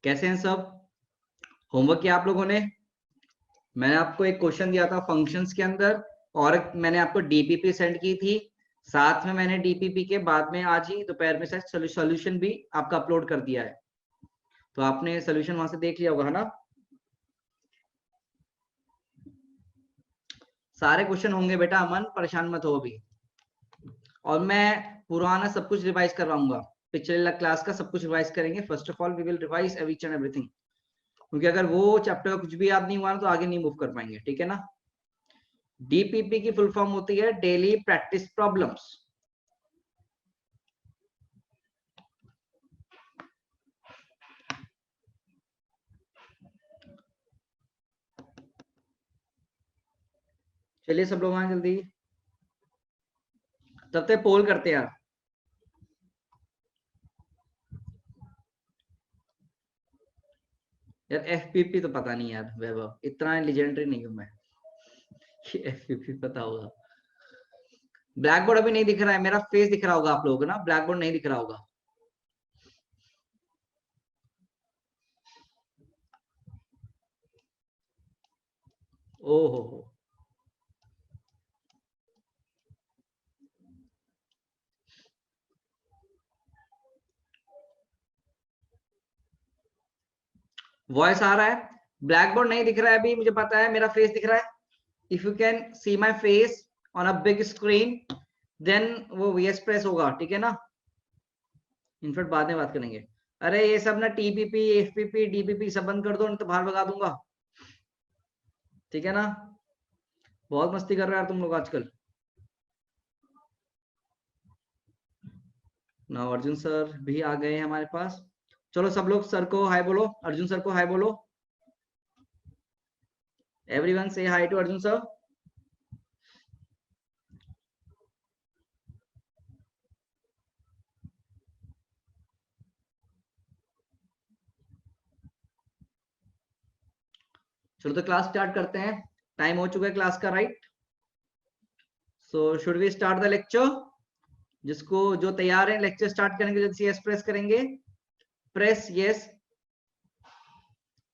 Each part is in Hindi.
कैसे हैं सब? होमवर्क किया आप लोगों ने? मैंने आपको एक क्वेश्चन दिया था फंक्शंस के अंदर, और मैंने आपको डीपीपी सेंड की थी। साथ में मैंने डीपीपी के बाद में आज ही दोपहर में शायद सोल्यूशन भी आपका अपलोड कर दिया है। तो आपने सोल्यूशन वहां से देख लिया होगा, है ना? सारे क्वेश्चन होंगे बेटा, अमन परेशान मत हो अभी। और मैं पुराना सब कुछ रिवाइज करवाऊंगा। पिछले क्लास का सब कुछ रिवाइज करेंगे। First of all we will revise every each and everything, क्योंकि अगर वो चैप्टर का कुछ भी याद नहीं हुआ ना तो आगे नहीं मूव कर पाएंगे, ठीक है ना? डीपीपी की फुल फॉर्म होती है डेली प्रैक्टिस प्रॉब्लम्स। चलिए सब लोग आए जल्दी, तब तक पोल करते हैं यार। यार एफपीपी तो पता नहीं यार वैभव, इतना लेजेंडरी नहीं हूं मैं कि एफपीपी पता होगा। ब्लैक बोर्ड अभी नहीं दिख रहा है, मेरा फेस दिख रहा होगा आप लोगों को ना, ब्लैक बोर्ड नहीं दिख रहा होगा। ओहो, वॉइस आ रहा है? ब्लैक बोर्ड नहीं दिख रहा है अभी, मुझे पता है, मेरा फेस दिख रहा है। If you can see my face on a big screen then वो वीएस प्रेस होगा, ठीक है ना? इनफैक्ट बाद में बात करेंगे। अरे ये सब ना टीपीपी एफपीपी डीपीपी सब बंद कर दो, नहीं तो बाहर भगा दूंगा, ठीक है ना? बहुत मस्ती कर रहे हो यार तुम लोग आजकल। ना अर्जुन सर भी आ गए हैं हमारे पास। चलो सब लोग सर को हाय बोलो, अर्जुन सर को हाय बोलो। एवरीवन से हाय टू अर्जुन सर। चलो तो क्लास स्टार्ट करते हैं, टाइम हो चुका है क्लास का, right? So should we start the lecture? जिसको जो तैयार है लेक्चर स्टार्ट करेंगे, जल्दी से यस प्रेस करेंगे। Press yes.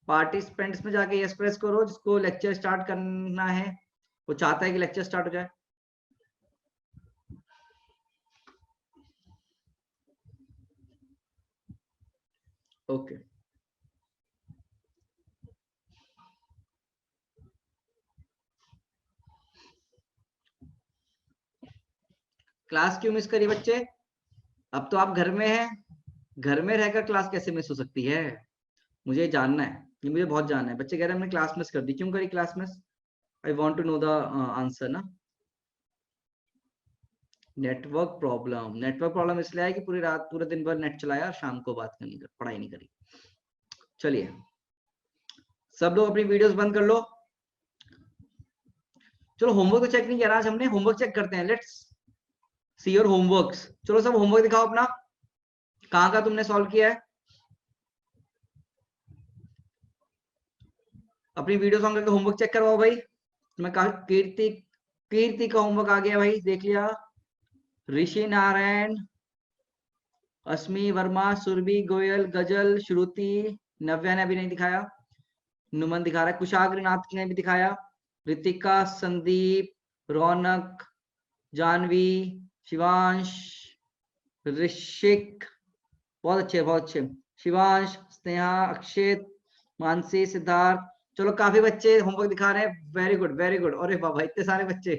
पार्टिसिपेंट्स में जाके यस प्रेस करो जिसको लेक्चर स्टार्ट करना है, वो चाहता है कि लेक्चर स्टार्ट हो जाए। ओके क्लास क्यों मिस करी बच्चे? अब तो आप घर में हैं, घर में रहकर क्लास कैसे मिस हो सकती है? मुझे जानना है, ये मुझे बहुत जानना है। बच्चे कह रहे हैं हमने क्लास मिस कर दी, क्यों करी class miss? I want to know the answer ना। नेटवर्क प्रॉब्लम, नेटवर्क प्रॉब्लम इसलिए है कि पूरी रात पूरे दिन भर नेट चलाया, शाम को बात करनी कर, पढ़ाई नहीं करी। चलिए सब लोग अपनी वीडियोस बंद कर लो। चलो होमवर्क तो चेक नहीं किया आज हमने, होमवर्क चेक करते हैं। Let's see your homeworks. चलो सब होमवर्क दिखाओ अपना, कहाँ का तुमने सॉल्व किया है। अपनी वीडियोस ऑन करके होमवर्क चेक करवाओ भाई। मैं कहा कीर्ति, कीर्ति का होमवर्क आ गया भाई, देख लिया। ऋषि नारायण, अस्मी वर्मा, सुरभि गोयल, गजल, श्रुति, नव्या ने अभी नहीं दिखाया, नुमन दिखा रहा है, कुशाग्रनाथ ने भी दिखाया, रितिका, संदीप, रौनक, जानवी, शिवांश, ऋषिक, बहुत अच्छे बहुत अच्छे। शिवांश, स्नेहा, अक्षित, मानसी, सिद्धार्थ। चलो काफी बच्चे होमवर्क दिखा रहे हैं, वेरी गुड वेरी गुड। अरे बाबा इतने सारे बच्चे,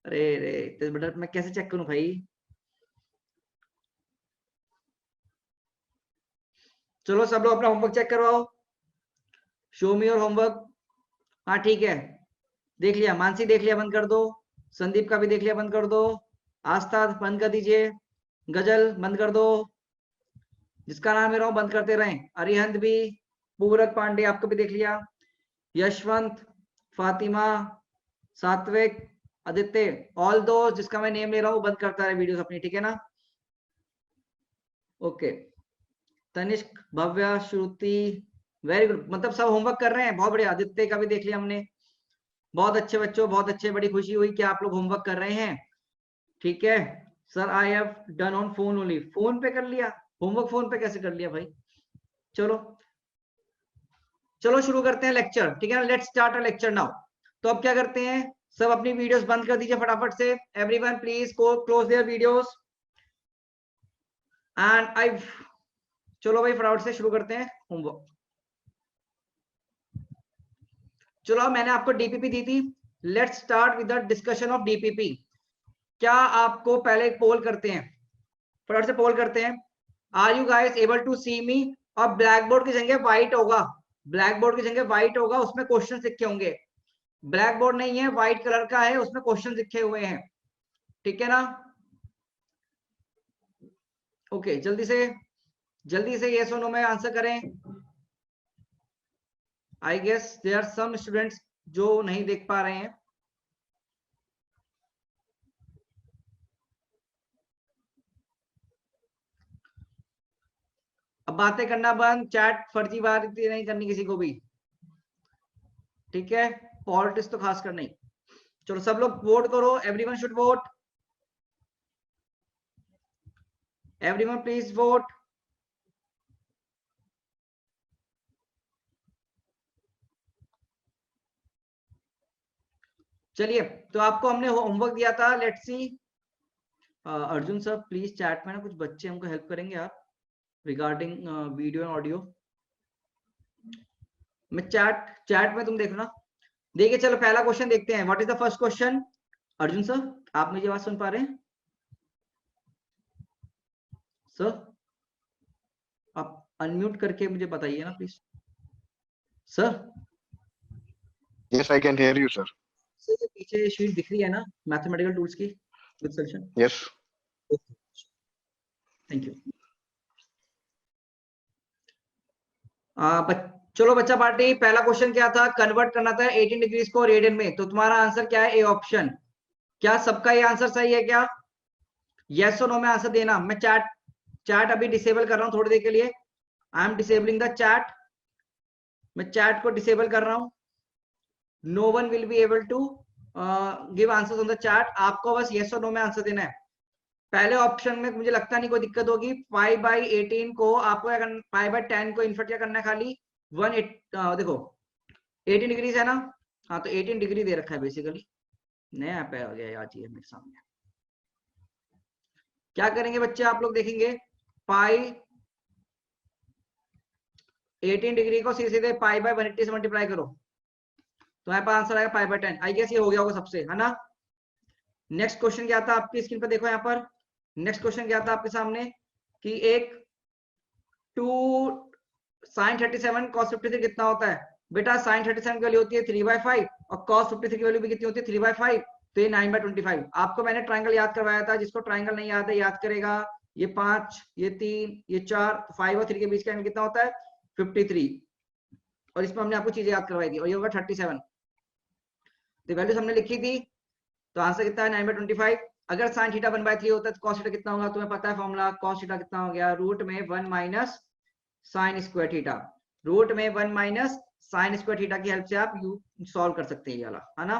अरे रे इतने बड़ा मैं कैसे चेक करूं भाई? चलो सब लोग अपना होमवर्क चेक करवाओ। Show me your homework. हाँ ठीक है, देख लिया। मानसी देख लिया, बंद कर दो। संदीप का भी देख लिया, बंद कर दो। आस्था बंद कर दीजिए। गजल बंद कर दो, जिसका नाम ले रहा हूं बंद करते रहें। अरिहंत भी, पूरक पांडे आपको भी देख लिया। यशवंत, फातिमा, सात्विक, आदित्य, ऑल दो जिसका मैं नेम ले रहा हूँ बंद करता है वीडियोस अपनी, ठीक है ना? ओके। तनिष्क, भव्या, श्रुति, वेरी गुड। मतलब सब होमवर्क कर रहे हैं, बहुत बढ़िया। आदित्य का भी देख लिया हमने। बहुत अच्छे बच्चों, बहुत अच्छे। बड़ी खुशी हुई कि आप लोग होमवर्क कर रहे हैं, ठीक है। Sir I have done on phone only, phone पे कर लिया होमवर्क? फोन पे कैसे कर लिया भाई? चलो चलो शुरू करते हैं लेक्चर, ठीक है ना। Let's start a lecture now. तो अब क्या करते हैं, सब अपनी वीडियोस बंद कर दीजिए फटाफट से। Everyone please close their videos and I, चलो भाई फटाफट से शुरू करते हैं होमवर्क। चलो मैंने आपको डीपीपी दी थी, let's start with the discussion of DPP. क्या आपको पहले एक पोल करते हैं, फटाफट से पोल करते हैं। Are you guys able to see me? और ब्लैक बोर्ड की जगह व्हाइट होगा, ब्लैक बोर्ड की जगह व्हाइट होगा, उसमें क्वेश्चन लिखे होंगे। ब्लैक बोर्ड नहीं है, व्हाइट कलर का है, उसमें क्वेश्चन लिखे हुए हैं, ठीक है ना। ओके जल्दी से यस और नो में आंसर करें। I guess there are some students जो नहीं देख पा रहे हैं। अब बातें करना बंद, चैट फर्जीवादी नहीं करनी किसी को भी, ठीक है, पॉलिटिक्स तो खास कर नहीं। चलो सब लोग वोट करो, everyone should vote, everyone please vote. चलिए तो आपको हमने होमवर्क दिया था, let's see. Arjun sir please chat में ना कुछ बच्चे हमको हेल्प करेंगे आप रिगार्डिंग वीडियो एंड ऑडियो। मैं चैट में तुम देखना। देखिए चलो पहला क्वेश्चन देखते हैं। What is the first question? Arjun sir आप मुझे बात सुन पा रहे हैं? सर आप अनम्यूट करके मुझे बताइए ना please. Sir Yes, I can hear you, sir. Sir ये पीछे शीट दिख रही है ना मैथमेटिकल टूल्स की with solution? Yes. Thank you. चलो बच्चा पार्टी, पहला क्वेश्चन क्या था? कन्वर्ट करना था 18 डिग्रीज को रेडियन में। तो तुम्हारा आंसर क्या है? A option. क्या सबका ये आंसर सही है क्या? यस और नो में आंसर देना। मैं चैट अभी डिसेबल कर रहा हूँ थोड़ी देर के लिए। I am disabling the chat, मैं चैट को डिसेबल कर रहा हूँ। No one will be able to give answer on the chat. आपको बस यस और नो में आंसर देना है। पहले ऑप्शन में मुझे लगता नहीं कोई दिक्कत होगी। 5/18 को आपको क्या करना, 5/10 को इनफिट क्या करना है, खाली 1 देखो 18 डिग्रीज है ना। हाँ तो 18 डिग्री दे रखा है बेसिकली, नया पे आ गया आज ये मेरे सामने। क्या करेंगे बच्चे आप लोग देखेंगे, पाई 18 डिग्री को सीधे π/180 से मल्टीप्लाई करो तो हमारे पास आंसर आएगा π/10। आई गेस ये हो गया होगा सबसे, है ना। नेक्स्ट क्वेश्चन क्या था आपकी स्क्रीन पर देखो यहाँ पर। नेक्स्ट क्वेश्चन क्या था आपके सामने कि एक 2 sin 37 cos 53 कितना होता है? बेटा sin 37 की वैल्यू होती है 3/5 और cos 53 की वैल्यू भी कितनी होती है 3/5, तो ये 9/25। आपको मैंने ट्राइंगल याद करवाया था, जिसको ट्राइंगल नहीं याद है याद करेगा। ये 5, ये 3, ये 4, 5 और 3 के बीच का एंगल कितना होता है? 53। और इसमें हमने आपको चीजें याद करवाई थी, और ये होगा 37। तो वैल्यूज हमने लिखी थी, तो आंसर कितना है 9/25। अगर sin थीटा 1/3 होता है तो cos थीटा कितना होगा? तुम्हें पता है फॉर्मूला, cos थीटा कितना हो गया? रूट में 1 minus sine square theta. Root में 1 माइनस साइन स्क्वायर थीटा की हेल्प से आप यू सॉल्व कर सकते हैं ये वाला, है ना।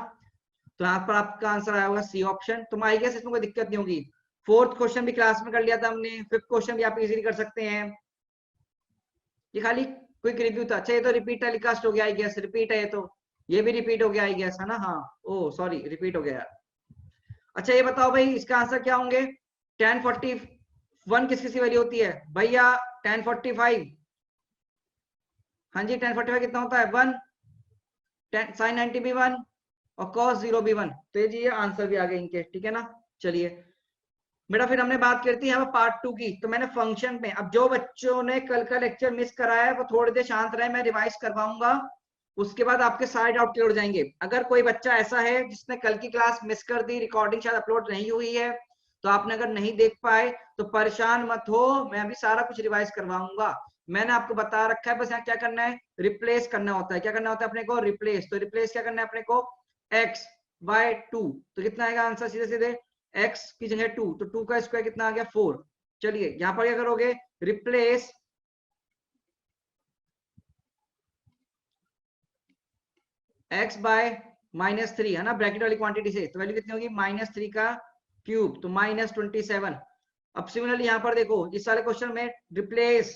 तो यहाँ पर आपका आंसर आया होगा सी ऑप्शन। तो आई गेस इसमें कोई दिक्कत नहीं होगी। फोर्थ क्वेश्चन भी क्लास में कर लिया था हमने, फिफ्थ क्वेश्चन भी आप इजीली कर सकते हैं। ये खाली क्विक रिव्यू था। अच्छा ये तो रिपीट टेलीकास्ट हो गया आई गेस, रिपीट है ये तो, ये भी रिपीट हो गया आई गेस, है ना। हाँ ओ सॉरी रिपीट हो गया यार। अच्छा ये बताओ भाई इसका आंसर क्या होंगे? 1041 किस वैल्यू होती है भैया? 1045। हाँ जी 1045 कितना होता है? 1। sin 90 भी 1 और cos 0 भी 1। तो ये जी ये आंसर भी आ गए इनके, ठीक है ना। चलिए बेटा फिर हमने बात करती है पार्ट 2 की। तो मैंने फंक्शन में, अब जो बच्चों ने कल का लेक्चर मिस कराया है वो थोड़ी देर शांत रहे, मैं रिवाइज करवाऊंगा, उसके बाद आपके सारे डाउट क्लियर हो जाएंगे। अगर कोई बच्चा ऐसा है जिसने कल की क्लास मिस कर दी, रिकॉर्डिंग शायद अपलोड नहीं हुई है, तो आपने अगर नहीं देख पाए तो परेशान मत हो, मैं अभी सारा कुछ रिवाइज करवाऊंगा। मैंने आपको बता रखा है, बस यहाँ क्या करना है, रिप्लेस करना होता है। क्या करना होता है अपने को? रिप्लेस। तो रिप्लेस क्या करना है अपने को? x/2। तो कितना आएगा आंसर? सीधे सीधे x की जगह 2, तो 2 का स्क्वायर कितना आ गया? 4। चलिए यहाँ पर क्या करोगे? रिप्लेस x/-3, है ना, ब्रैकेट वाली क्वांटिटी से। तो वैल्यू कितनी होगी? -3 का क्यूब, तो -27। अब सिमिलरली यहाँ पर देखो इस वाले क्वेश्चन में रिप्लेस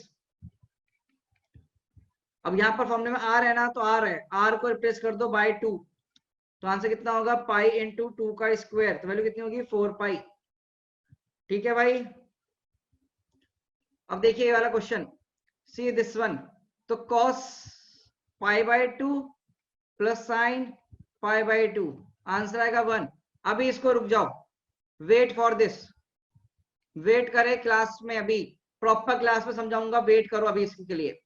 अब यहाँ पर फॉर्मूले में आर है ना, तो आर है, आर को रिप्लेस कर दो बाय 2, तो आंसर कितना होगा पाई इंटू 2 का स्क्वायर, तो वैल्यू कितनी होगी 4 पाई। ठीक है भाई। अब देखिए ये वाला क्वेश्चन, सी दिस वन, तो cos pi by 2 plus sine pi by 2, answer आएगा 1। अभी इसको रुक जाओ, वेट फॉर दिस, वेट करे क्लास में, अभी प्रॉपर क्लास में समझाऊंगा, वेट करो अभी इसके लिए।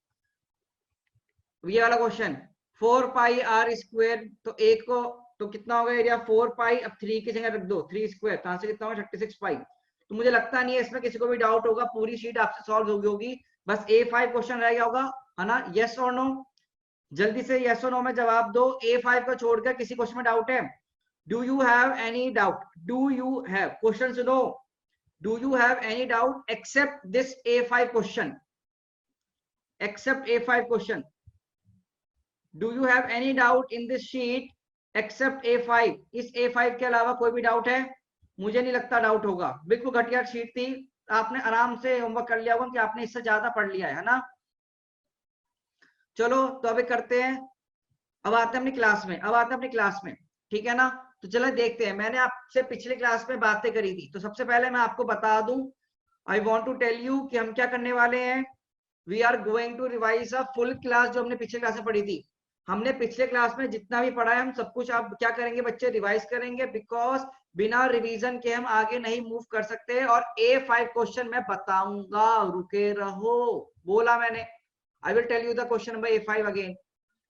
ये वाला क्वेश्चन 4 पाई आर स्क्वायर, तो एक को तो कितना होगा एरिया 4 पाई, अब 3 की जगह रख दो 3 स्क्वायर, तो आंसर कितना होगा 36 पाई। तो मुझे लगता नहीं है इसमें किसी को भी डाउट होगा, पूरी शीट आपसे सॉल्व होगी, बस A5 क्वेश्चन रह गया होगा, है ना, यस और नो, जल्दी से यस और नो में जवाब दो। A5 को छोड़कर किसी क्वेश्चन में डाउट है? Do you have any doubt? Do you have, question सुनो, do you have any doubt except this A5 question, except A5 question, do you have any doubt in this sheet except A5? इस A5 के अलावा कोई भी डाउट है? मुझे नहीं लगता डाउट होगा, बिल्कुल घटिया शीट थी, आपने आराम से होमवर्क कर लिया होगा कि आपने इससे ज्यादा पढ़ लिया है ना। चलो तो अभी करते हैं, अब आते हैं अपनी क्लास में, अब आते हैं अपनी क्लास में, ठीक है ना। तो चलो देखते हैं, मैंने आपसे पिछले क्लास में बातें करी थी, तो सबसे पहले मैं आपको बता दूं, I want to tell you कि हम क्या करने वाले हैं। We are going to revise a full class जो हमने पिछले क्लास में पढ़ी थी। हमने पिछले क्लास में जितना भी पढ़ा है हम सब कुछ आप क्या करेंगे बच्चे, रिवाइज करेंगे, बिकॉज बिना रिवीजन के हम आगे नहीं मूव कर सकते। और A5 क्वेश्चन मैं बताऊंगा, रुके रहो, बोला मैंने, I will tell you the question number A5 again,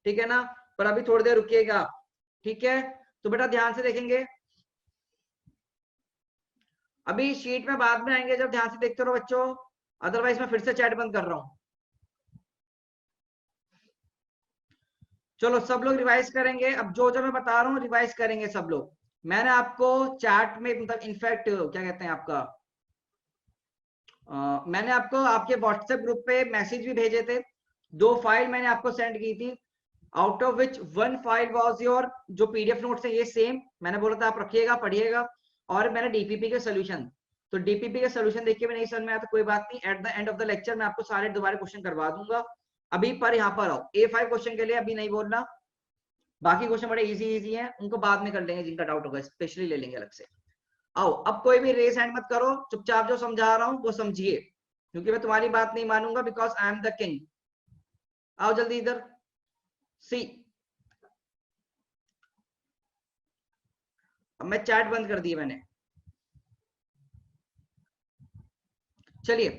ठीक है ना, पर अभी थोड़ी देर रुकिएगा, ठीक है। तो बेटा ध्यान से देखेंगे, अभी शीट में बाद में आएंगे जब, ध्यान से देखते रहो बच्चों, अदरवाइज मैं फिर से चैट बंद कर रहा हूं। चलो सब लोग रिवाइज करेंगे, अब जो जो मैं बता रहा हूँ रिवाइज करेंगे सब लोग। मैंने आपको चैट में, मतलब इनफैक्ट क्या कहते हैं आपका, मैंने आपको आपके व्हाट्सएप ग्रुप पे मैसेज भी भेजे थे, 2 फाइल मैंने आपको सेंड की थी, out of which 1 file was your जो PDF नोट्स है ये सेम, मैंने बोला था आप रखिएगा पढ़िएगा, और मैंने DPP के सोल्यूशन, तो DPP के सोल्यूशन देखिए में नहीं समझ में आया तो कोई बात नहीं, at the end of the lecture मैं आपको सारे दोबारा क्वेश्चन करवा दूंगा। अभी पर यहाँ पर आओ, A5 क्वेश्चन के लिए अभी नहीं बोलना, बाकी क्वेश्चन बड़े इजी हैं, उनको बाद में कर लेंगे, जिनका डाउट होगा स्पेशली ले लेंगे अलग से। आओ, अब कोई भी रेस हैंड मत करो, चुपचाप जो समझा रहा हूँ वो समझिए, क्योंकि मैं तुम्हारी बात नहीं मानूंगा, because I am the king. आओ जल्दी इधर, सी, अब मैं चैट बंद कर दी मैंने। चलिए,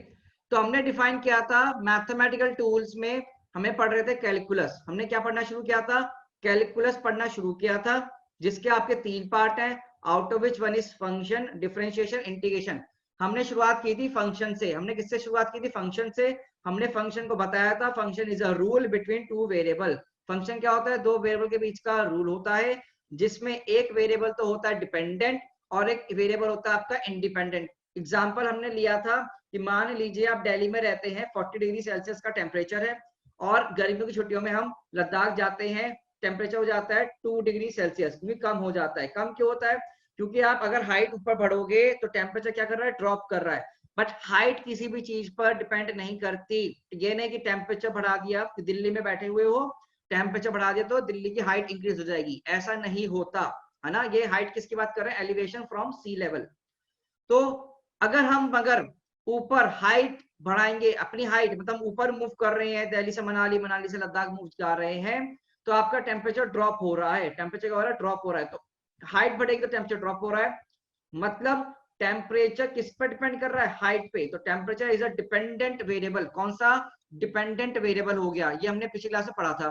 तो हमने डिफाइन किया था मैथमेटिकल टूल्स में, हमें पढ़ रहे थे कैलकुलस, हमने क्या पढ़ना शुरू किया था, कैलकुलस पढ़ना शुरू किया था, जिसके आपके 3 पार्ट हैं, out of which 1 is function, differentiation, integration. हमने शुरुआत की थी फंक्शन से, हमने किससे शुरुआत की थी, फंक्शन से। हमने फंक्शन को बताया था function is a rule between 2 variable. Function क्या होता है, 2 वेरिएबल के बीच का रूल होता है, जिसमें एक वेरिएबल तो होता है डिपेंडेंट और एक वेरिएबल होता है आपका इंडिपेंडेंट। एग्जाम्पल हमने लिया था कि मान लीजिए आप दिल्ली में रहते हैं, 40 डिग्री सेल्सियस का टेम्परेचर है, और गर्मियों की छुट्टियों में हम लद्दाख जाते हैं, टेम्परेचर हो जाता है 2 डिग्री सेल्सियस, क्योंकि कम हो जाता है। कम क्यों होता है, क्योंकि आप अगर हाइट ऊपर बढ़ोगे तो टेम्परेचर क्या कर रहा है, ड्रॉप कर रहा है। बट हाइट किसी भी चीज पर डिपेंड नहीं करती, ये नहीं कि टेम्परेचर बढ़ा दिया, दिल्ली में बैठे हुए हो, टेम्परेचर बढ़ा दिया तो दिल्ली की हाइट इंक्रीज हो जाएगी, ऐसा नहीं होता है ना। ये हाइट किसकी बात कर रहे हैं, एलिवेशन फ्रॉम सी लेवल। तो अगर ऊपर हाइट बढ़ाएंगे, अपनी हाइट मतलब ऊपर मूव कर रहे हैं, दिल्ली से मनाली, मनाली से लद्दाख मूव जा रहे हैं, तो आपका टेम्परेचर ड्रॉप हो रहा है, टेम्परेचर क्या हो रहा है, ड्रॉप हो रहा है। तो हाइट बढ़ेगी तो टेम्परेचर ड्रॉप हो रहा है, मतलब टेम्परेचर किस पर डिपेंड कर रहा है, हाइट पे। तो temperature is a dependent variable, कौन सा, डिपेंडेंट वेरिएबल हो गया, ये हमने पिछली क्लास में पढ़ा था।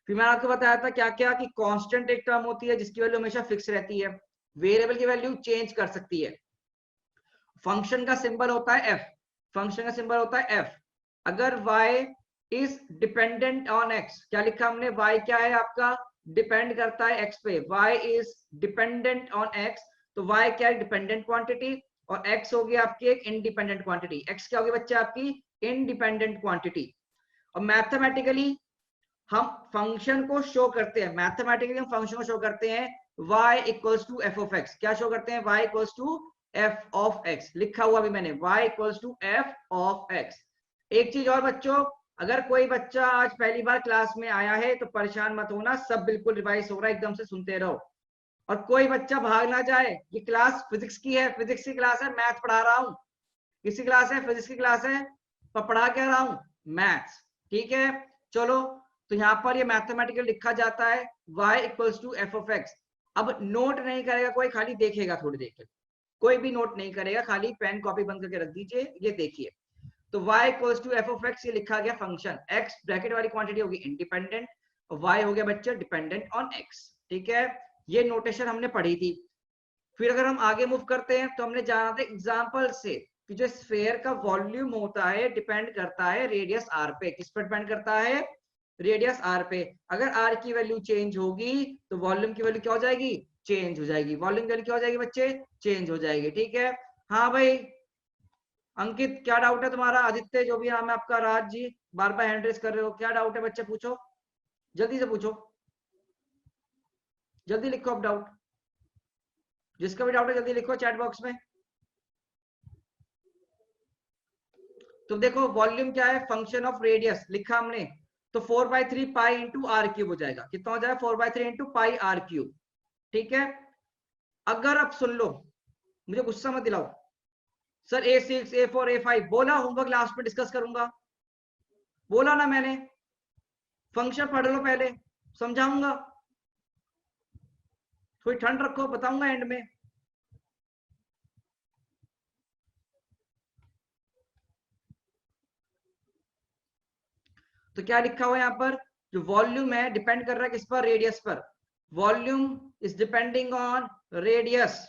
फिर मैंने आपको बताया था क्या क्या, कि कांस्टेंट एक टर्म होती है जिसकी वैल्यू हमेशा फिक्स रहती है, वेरिएबल की वैल्यू चेंज कर सकती है। फंक्शन का सिंबल होता है f, फंक्शन का सिंबल होता है f। अगर y is dependent on x, क्या लिखा हमने, y क्या है आपका, डिपेंड करता है x पे, y is dependent on x, तो y क्या है, डिपेंडेंट क्वांटिटी, और x होगी आपकी एक इंडिपेंडेंट क्वांटिटी। x क्या होगी बच्चे आपकी, इंडिपेंडेंट क्वांटिटी। और मैथमेटिकली हम फंक्शन को शो करते हैं, मैथमेटिकली हम फंक्शन को शो करते हैं y equals to f of x, क्या शो करते हैं, y equals to f of x, लिखा हुआ भी मैंने y equals to f of x। एक चीज और बच्चों, अगर कोई बच्चा आज पहली बार क्लास में आया है तो परेशान मत होना, सब बिल्कुल रिवाइज हो रहा है, एकदम से सुनते रहो। और कोई बच्चा भाग ना जाए, ये क्लास फिजिक्स की है, फिजिक्स की क्लास है, मैथ पढ़ा रहा हूँ। किसी क्लास है? फिजिक्स की क्लास है, पर पढ़ा क्या रहा हूँ? मैथ्स। ठीक है, चलो। तो यहाँ पर ये मैथमेटिकल लिखा जाता है y equals to F of X. अब नोट नहीं करेगा कोई, खाली देखेगा थोड़ी देर के, कोई भी नोट नहीं करेगा, खाली पेन कॉपी बंद करके रख दीजिए। ये देखिए, तो y equals to F of X, ये लिखा गया फंक्शन। x ब्रैकेट वाली क्वांटिटी होगी इंडिपेंडेंट, और y हो गया बच्चे डिपेंडेंट ऑन x। ठीक है, ये नोटेशन हमने पढ़ी थी। फिर अगर हम आगे मूव करते हैं तो हमने जाना था एग्जाम्पल से कि जो स्फेयर का वॉल्यूम होता है डिपेंड करता है रेडियस r पे। किस पर डिपेंड करता है? रेडियस r पे। अगर r की वैल्यू चेंज होगी तो वॉल्यूम की वैल्यू क्या हो जाएगी? चेंज हो जाएगी। वॉल्यूम की वैल्यू क्या हो जाएगी बच्चे? चेंज हो जाएगी। ठीक है, हाँ भाई अंकित क्या डाउट है तुम्हारा? आदित्य जो भी नाम है आपका, राज जी बार बार हैंड रेस कर रहे हो, क्या डाउट है बच्चे? पूछो, जल्दी से पूछो, जल्दी लिखो अब डाउट। जिसका भी डाउट है जल्दी लिखो चैट बॉक्स में। तो देखो वॉल्यूम क्या है? फंक्शन ऑफ रेडियस लिखा हमने, तो 4/3 पाई इंटू आर क्यूब हो जाएगा। कितना हो जाएगा? 4/3 इंटू पाई आर क्यूब। ठीक है, अगर अब सुन लो, मुझे गुस्सा मत दिलाओ, सर A6 A4 A5 बोला, होमवर्क लास्ट में डिस्कस करूंगा, बोला ना मैंने। फंक्शन पढ़ लो पहले, समझाऊंगा, थोड़ी ठंड रखो, बताऊंगा एंड में। तो क्या लिखा हुआ है यहाँ पर? जो वॉल्यूम है डिपेंड कर रहा है किस पर? रेडियस पर। Volume is depending on radius.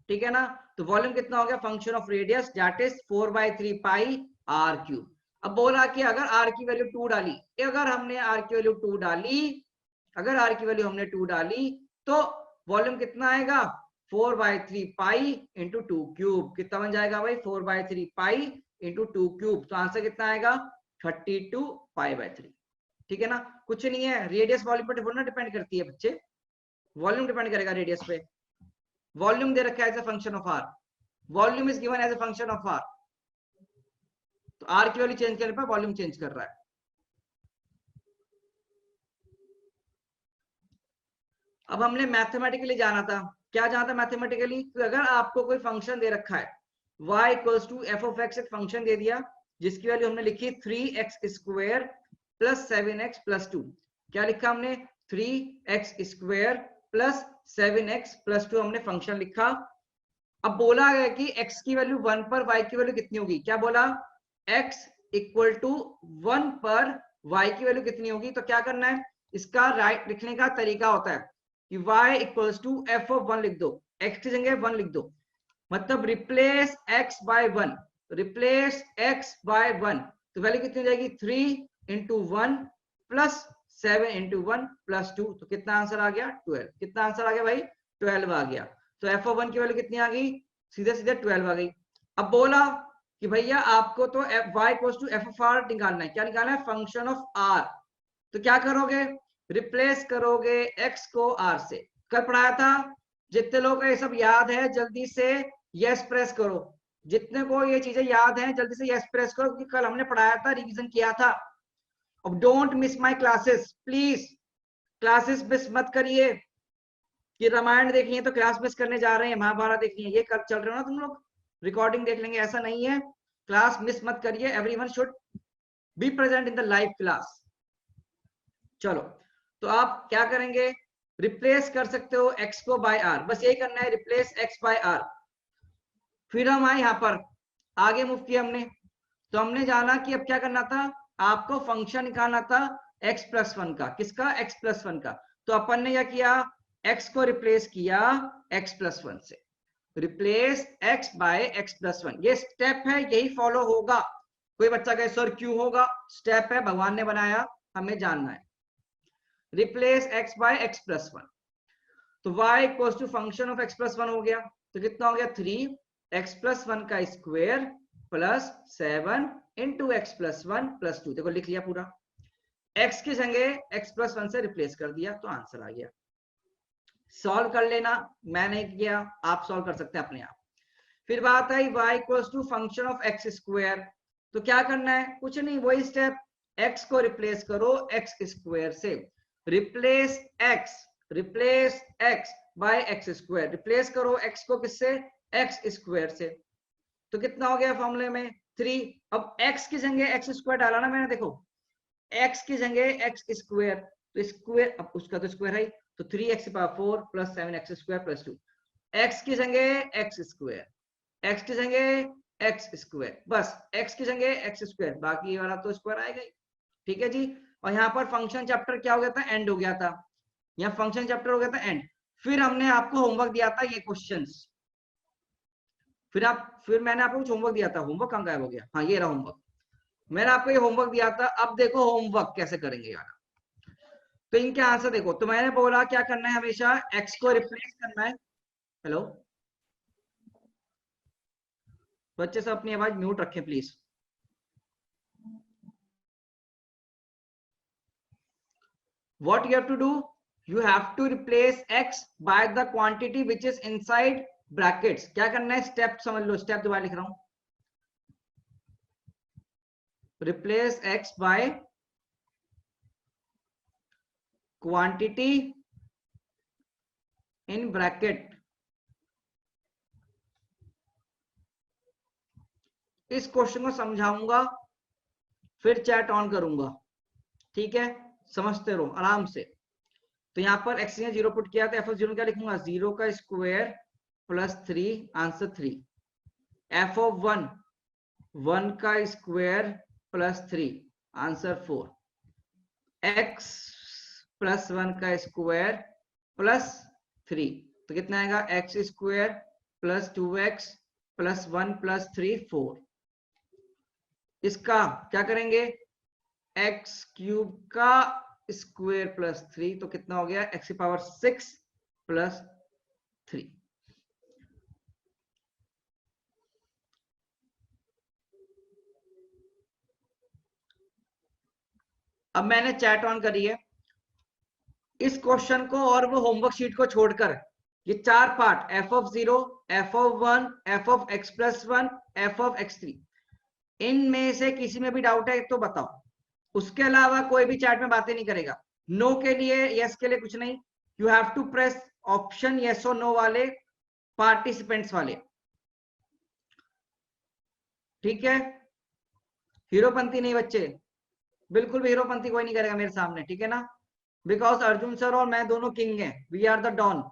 ठीक है ना, तो वॉल्यूम कितना हो गया? Function of radius that is 4/3 pi R cube. अब बोला कि अगर आर की वैल्यू 2 डाली, अगर हमने आर की वैल्यू 2 डाली, अगर आर की वैल्यू हमने 2 डाली तो वॉल्यूम कितना आएगा? 4/3 पाई इंटू 2 क्यूब। कितना बन जाएगा भाई? 4/3 पाई इंटू 2 क्यूब। तो आंसर कितना आएगा? 32 पाई/3। ठीक है ना, कुछ नहीं है, रेडियस वॉल्यूम पर थोड़ा ना डिपेंड करती है बच्चे, वॉल्यूम डिपेंड करेगा रेडियस पे। वॉल्यूम दे रखा है as a function of R, volume is given as a function of R, तो आर की वैल्यू चेंज करने पर वॉल्यूम चेंज कर रहा है। अब हमने मैथमेटिकली जाना था, क्या जाना था मैथमेटिकली? तो अगर आपको कोई फंक्शन दे रखा है y equals to F of X, एक फंक्शन दे दिया जिसकी वैल्यू हमने लिखी 3x² प्लस 7x प्लस 2। क्या लिखा हमने? 3x² प्लस 7x प्लस 2 हमने फंक्शन लिखा। अब बोला गया कि x की वैल्यू 1 पर y की वैल्यू कितनी होगी? क्या बोला? x इक्वल टू 1 पर y की वैल्यू कितनी होगी? तो क्या करना है, इसका राइट लिखने का तरीका होता है कि y equals to F of 1 लिख दो, x की जगह 1 लिख दो, मतलब replace x by 1, replace x by 1। तो वैल्यू कितनी हो जाएगी? 3 इंटू 1 प्लस 7 इंटू 1 प्लस 2। तो कितना आंसर आ गया? 12। कितना आंसर आ गया भाई? 12 आ गया। तो एफ ऑफ 1 की वैल्यू कितनी आ गई? सीधे सीधे 12 आ गई। अब बोला कि भैया आपको तो y equals to F of R निकालना है। क्या निकालना है? Function of R. तो क्या करोगे? रिप्लेस करोगे x को r से। कल पढ़ाया था, जितने लोगों को ये सब याद है जल्दी से यस प्रेस करो, जितने को ये चीजें याद हैं जल्दी से यस प्रेस करो, क्योंकि कल हमने पढ़ाया था, रिवीजन किया था। अब don't miss my classes please, classes miss मत करिए कि रामायण देखनी है तो क्लास मिस करने जा रहे हैं, महाभारत देखनी है, ये कब चल रहे हो ना तुम लोग, रिकॉर्डिंग देख लेंगे, ऐसा नहीं है। क्लास मिस मत करिए, everyone should be present in the live class. चलो, तो आप क्या करेंगे? रिप्लेस कर सकते हो x को बाय r, बस यही करना है, रिप्लेस x बाय r। फिर हम आए यहाँ पर, आगे मूव किया हमने, तो हमने जाना कि अब क्या करना था, आपको फंक्शन निकालना था x प्लस 1 का। किसका? x प्लस 1 का। तो अपन ने क्या किया? x को रिप्लेस किया x प्लस 1 से, replace x by x plus 1। ये स्टेप है, यही फॉलो होगा। कोई बच्चा कहे सर क्यों होगा? स्टेप है, भगवान ने बनाया, हमें जानना है। Replace x by x plus 1, तो y equals to function of x plus 1 हो गया। तो कितना हो गया? 3x प्लस 1 का square plus 7 into x plus 1 plus 2। देखो लिख लिया पूरा, x की जगह x प्लस 1 से रिप्लेस कर दिया, तो आंसर आ गया। सॉल्व कर लेना, मैं नहीं किया, आप सॉल्व कर सकते हैं अपने आप। फिर बात आई y equals to function of x square, तो क्या करना है? कुछ नहीं, वही स्टेप, x को रिप्लेस करो x स्क्वायर से, replace x by x square, replace करो x को किससे, x स्क्वायर से। तो कितना हो गया फॉर्मूले में 3। अब x की जगह x स्क्वायर डाला ना मैंने, देखो x की जगह x स्क्वायर, तो स्क्वायर अब उसका तो स्क्वायर है, तो 3x power 4 plus 7x square plus 2, x की जगह x स्क्वायर, x की जगह x स्क्वायर, बस x की जगह x स्क्वायर, बाकी ये वाला तो स्क्वायर आएगा ही। ठीक है जी। और यहाँ पर फंक्शन चैप्टर क्या हो गया था, एंड हो गया था, यहाँ फंक्शन चैप्टर हो गया था एंड। फिर हमने आपको होमवर्क दिया था ये क्वेश्चंस, फिर मैंने आपको कुछ होमवर्क दिया था, होमवर्क कहाँ गायब हो गया, हाँ ये रहा होमवर्क, मैंने आपको ये होमवर्क दिया था। अब देखो होमवर्क कैसे करेंगे यार, तो इनके आंसर देखो। तो मैंने बोला क्या करना है, हमेशा x को रिप्लेस करना है। हेलो बच्चे सब अपनी आवाज म्यूट रखें please. What you have to do, you have to replace x by the quantity which is inside brackets। क्या करना है, स्टेप समझ लो, स्टेप दोबारा लिख रहा हूं, replace x by quantity in bracket। इस क्वेश्चन को समझाऊंगा फिर चैट ऑन करूंगा, ठीक है, समझते रहो आराम से। तो यहाँ पर x ने 0 पुट किया, तो f ऑफ 0 क्या लिखूंगा, 0 का square plus 3, answer 3। f of 1 1 का square plus 3, answer 4। x plus 1 का स्क्वायर प्लस 3, तो कितना आएगा, x square plus 2x plus 1 plus 3 4। इसका क्या करेंगे, x क्यूब का स्क्वायर प्लस 3, तो कितना हो गया, x की पावर 6 प्लस 3। अब मैंने चैट ऑन करी है। इस क्वेश्चन को और वो होमवर्क शीट को छोड़कर ये 4 part, f of 0, f of 1, f of x plus 1, f of x3, इनमें से किसी में भी डाउट है तो बताओ। उसके अलावा कोई भी चैट में बातें नहीं करेगा। नो के लिए, यस के लिए कुछ नहीं, you have to press option yes और नो वाले पार्टिसिपेंट्स वाले, ठीक है। हीरोपंती नहीं बच्चे, बिल्कुल भी हीरोपंती कोई नहीं करेगा मेरे सामने, ठीक है ना, बिकॉज अर्जुन सर और मैं दोनों किंग हैं, वी आर द डॉन।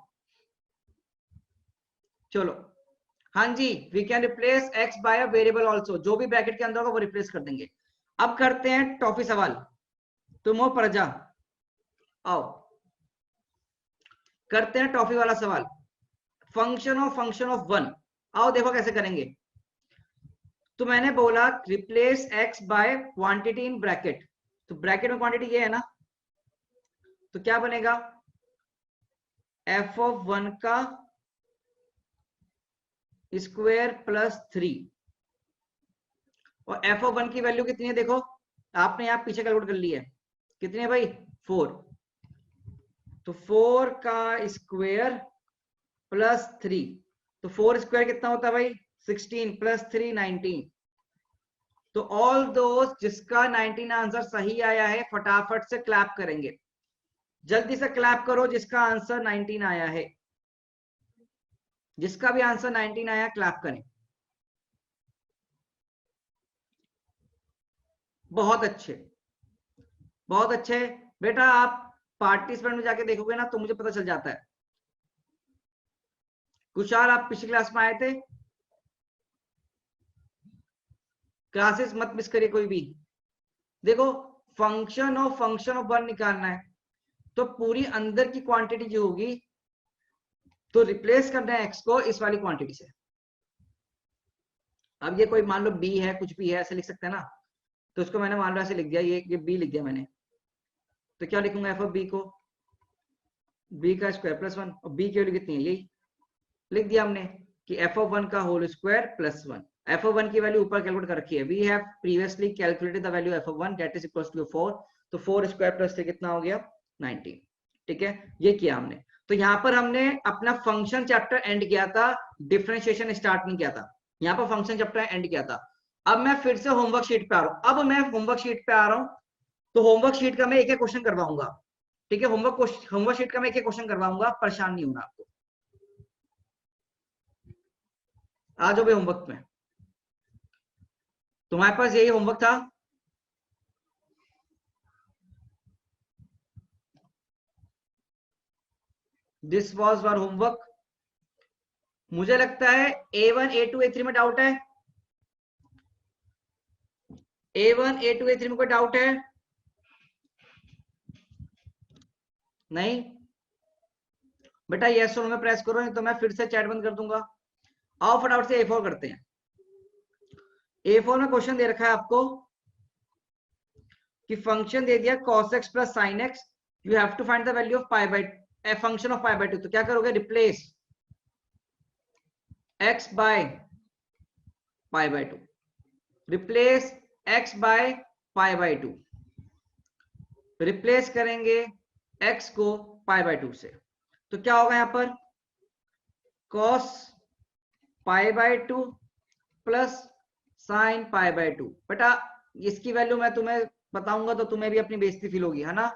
चलो हाँ जी, we can replace x by a variable also, जो भी ब्रैकेट के अंदर होगा वो रिप्लेस कर देंगे। अब करते हैं टॉफी सवाल, तुम हो प्रजा, आओ करते हैं टॉफी वाला सवाल, फंक्शन ऑफ 1। आओ देखो कैसे करेंगे। तो मैंने बोला replace x by quantity in bracket, तो ब्रैकेट में क्वांटिटी ये है ना, तो क्या बनेगा, f ऑफ 1 का स्क्वायर प्लस 3, और f ऑफ 1 की वैल्यू कितनी है, देखो आपने यहाँ पीछे कैलकुलेट कर ली है, कितनी है भाई 4, तो 4 का स्क्वायर प्लस 3, तो 4 स्क्वायर कितना होता है भाई 16 प्लस 3 19। तो ऑल दोस्त जिसका 19 आंसर सही आया है फटाफट से क्लैप करेंगे, जल्दी से क्लैप करो जिसका आंसर 19 आया है, जिसका भी आंसर 19 आया क्लैप करें। बहुत अच्छे, बहुत अच्छे बेटा, आप पार्टिसिपेंट में जाके देखोगे ना तो मुझे पता चल जाता है। कुशाल आप पिछली क्लास में आए थे, क्लासेस मत मिस करिए कोई भी। देखो फंक्शन ऑफ 1 निकालना है, तो पूरी अंदर की क्वांटिटी जो होगी, तो रिप्लेस करना है x को इस वाली क्वांटिटी से। अब ये कोई मान लो b है, कुछ भी है, ऐसे लिख सकते हैं ना, तो उसको मैंने मान लो ऐसे लिख दिया, ये b लिख दिया मैंने, तो क्या लिखूंगा f ऑफ b को, b का स्क्वायर प्लस 1, और b की वैल्यू कितनी है, यही लिख दिया हमने कि f ऑफ 1 का whole square plus 1। f of 1 की वैल्यू ऊपर कैलकुलेट कर रखी है, we have previously calculated the value f of 1 that is equals to 4, तो 4 स्क्वायर प्लस 3 कितना हो गया 19, ठीक है, ये किया हमने। तो यहाँ पर हमने अपना फंक्शन चैप्टर एंड किया था, डिफरेंशिएशन स्टार्ट नहीं किया था, यहाँ पर फंक्शन चैप्टर एंड किया था। अब मैं फिर से होमवर्क शीट पे आ रहा हूँ, अब मैं होमवर्क शीट पे आ रहा हूँ, तो होमवर्क शीट का मैं एक एक क्वेश्चन करवाऊंगा, ठीक है? होमवर्क शीट का मैं एक एक क्वेश्चन करवाऊंगा, परेशान नहीं होना आपको। आ जाओ भाई होमवर्क में, तुम्हारे पास यही होमवर्क था। This was were homework. मुझे लगता है A1 A2 A3 में डाउट है, A1 A2 A3 में कोई डाउट है? नहीं बेटा, यस और नो में प्रेस करो, नहीं तो मैं फिर से चैट बंद कर दूंगा। आओ फटाफट से A4 करते हैं। A4 में क्वेश्चन दे रखा है आपको कि फंक्शन दे दिया cos x plus sin x, you have to find the value of pi by function of pi by 2। तो क्या करोगे? Replace x by pi by 2, replace x by pi by 2, replace करेंगे x को पाई बाय 2 से। तो क्या होगा यहां पर? cos pi by 2 plus sine pi by 2। बेटा इसकी वैल्यू मैं तुम्हें बताऊंगा तो तुम्हें भी अपनी बेइज्जती फील होगी, है ना?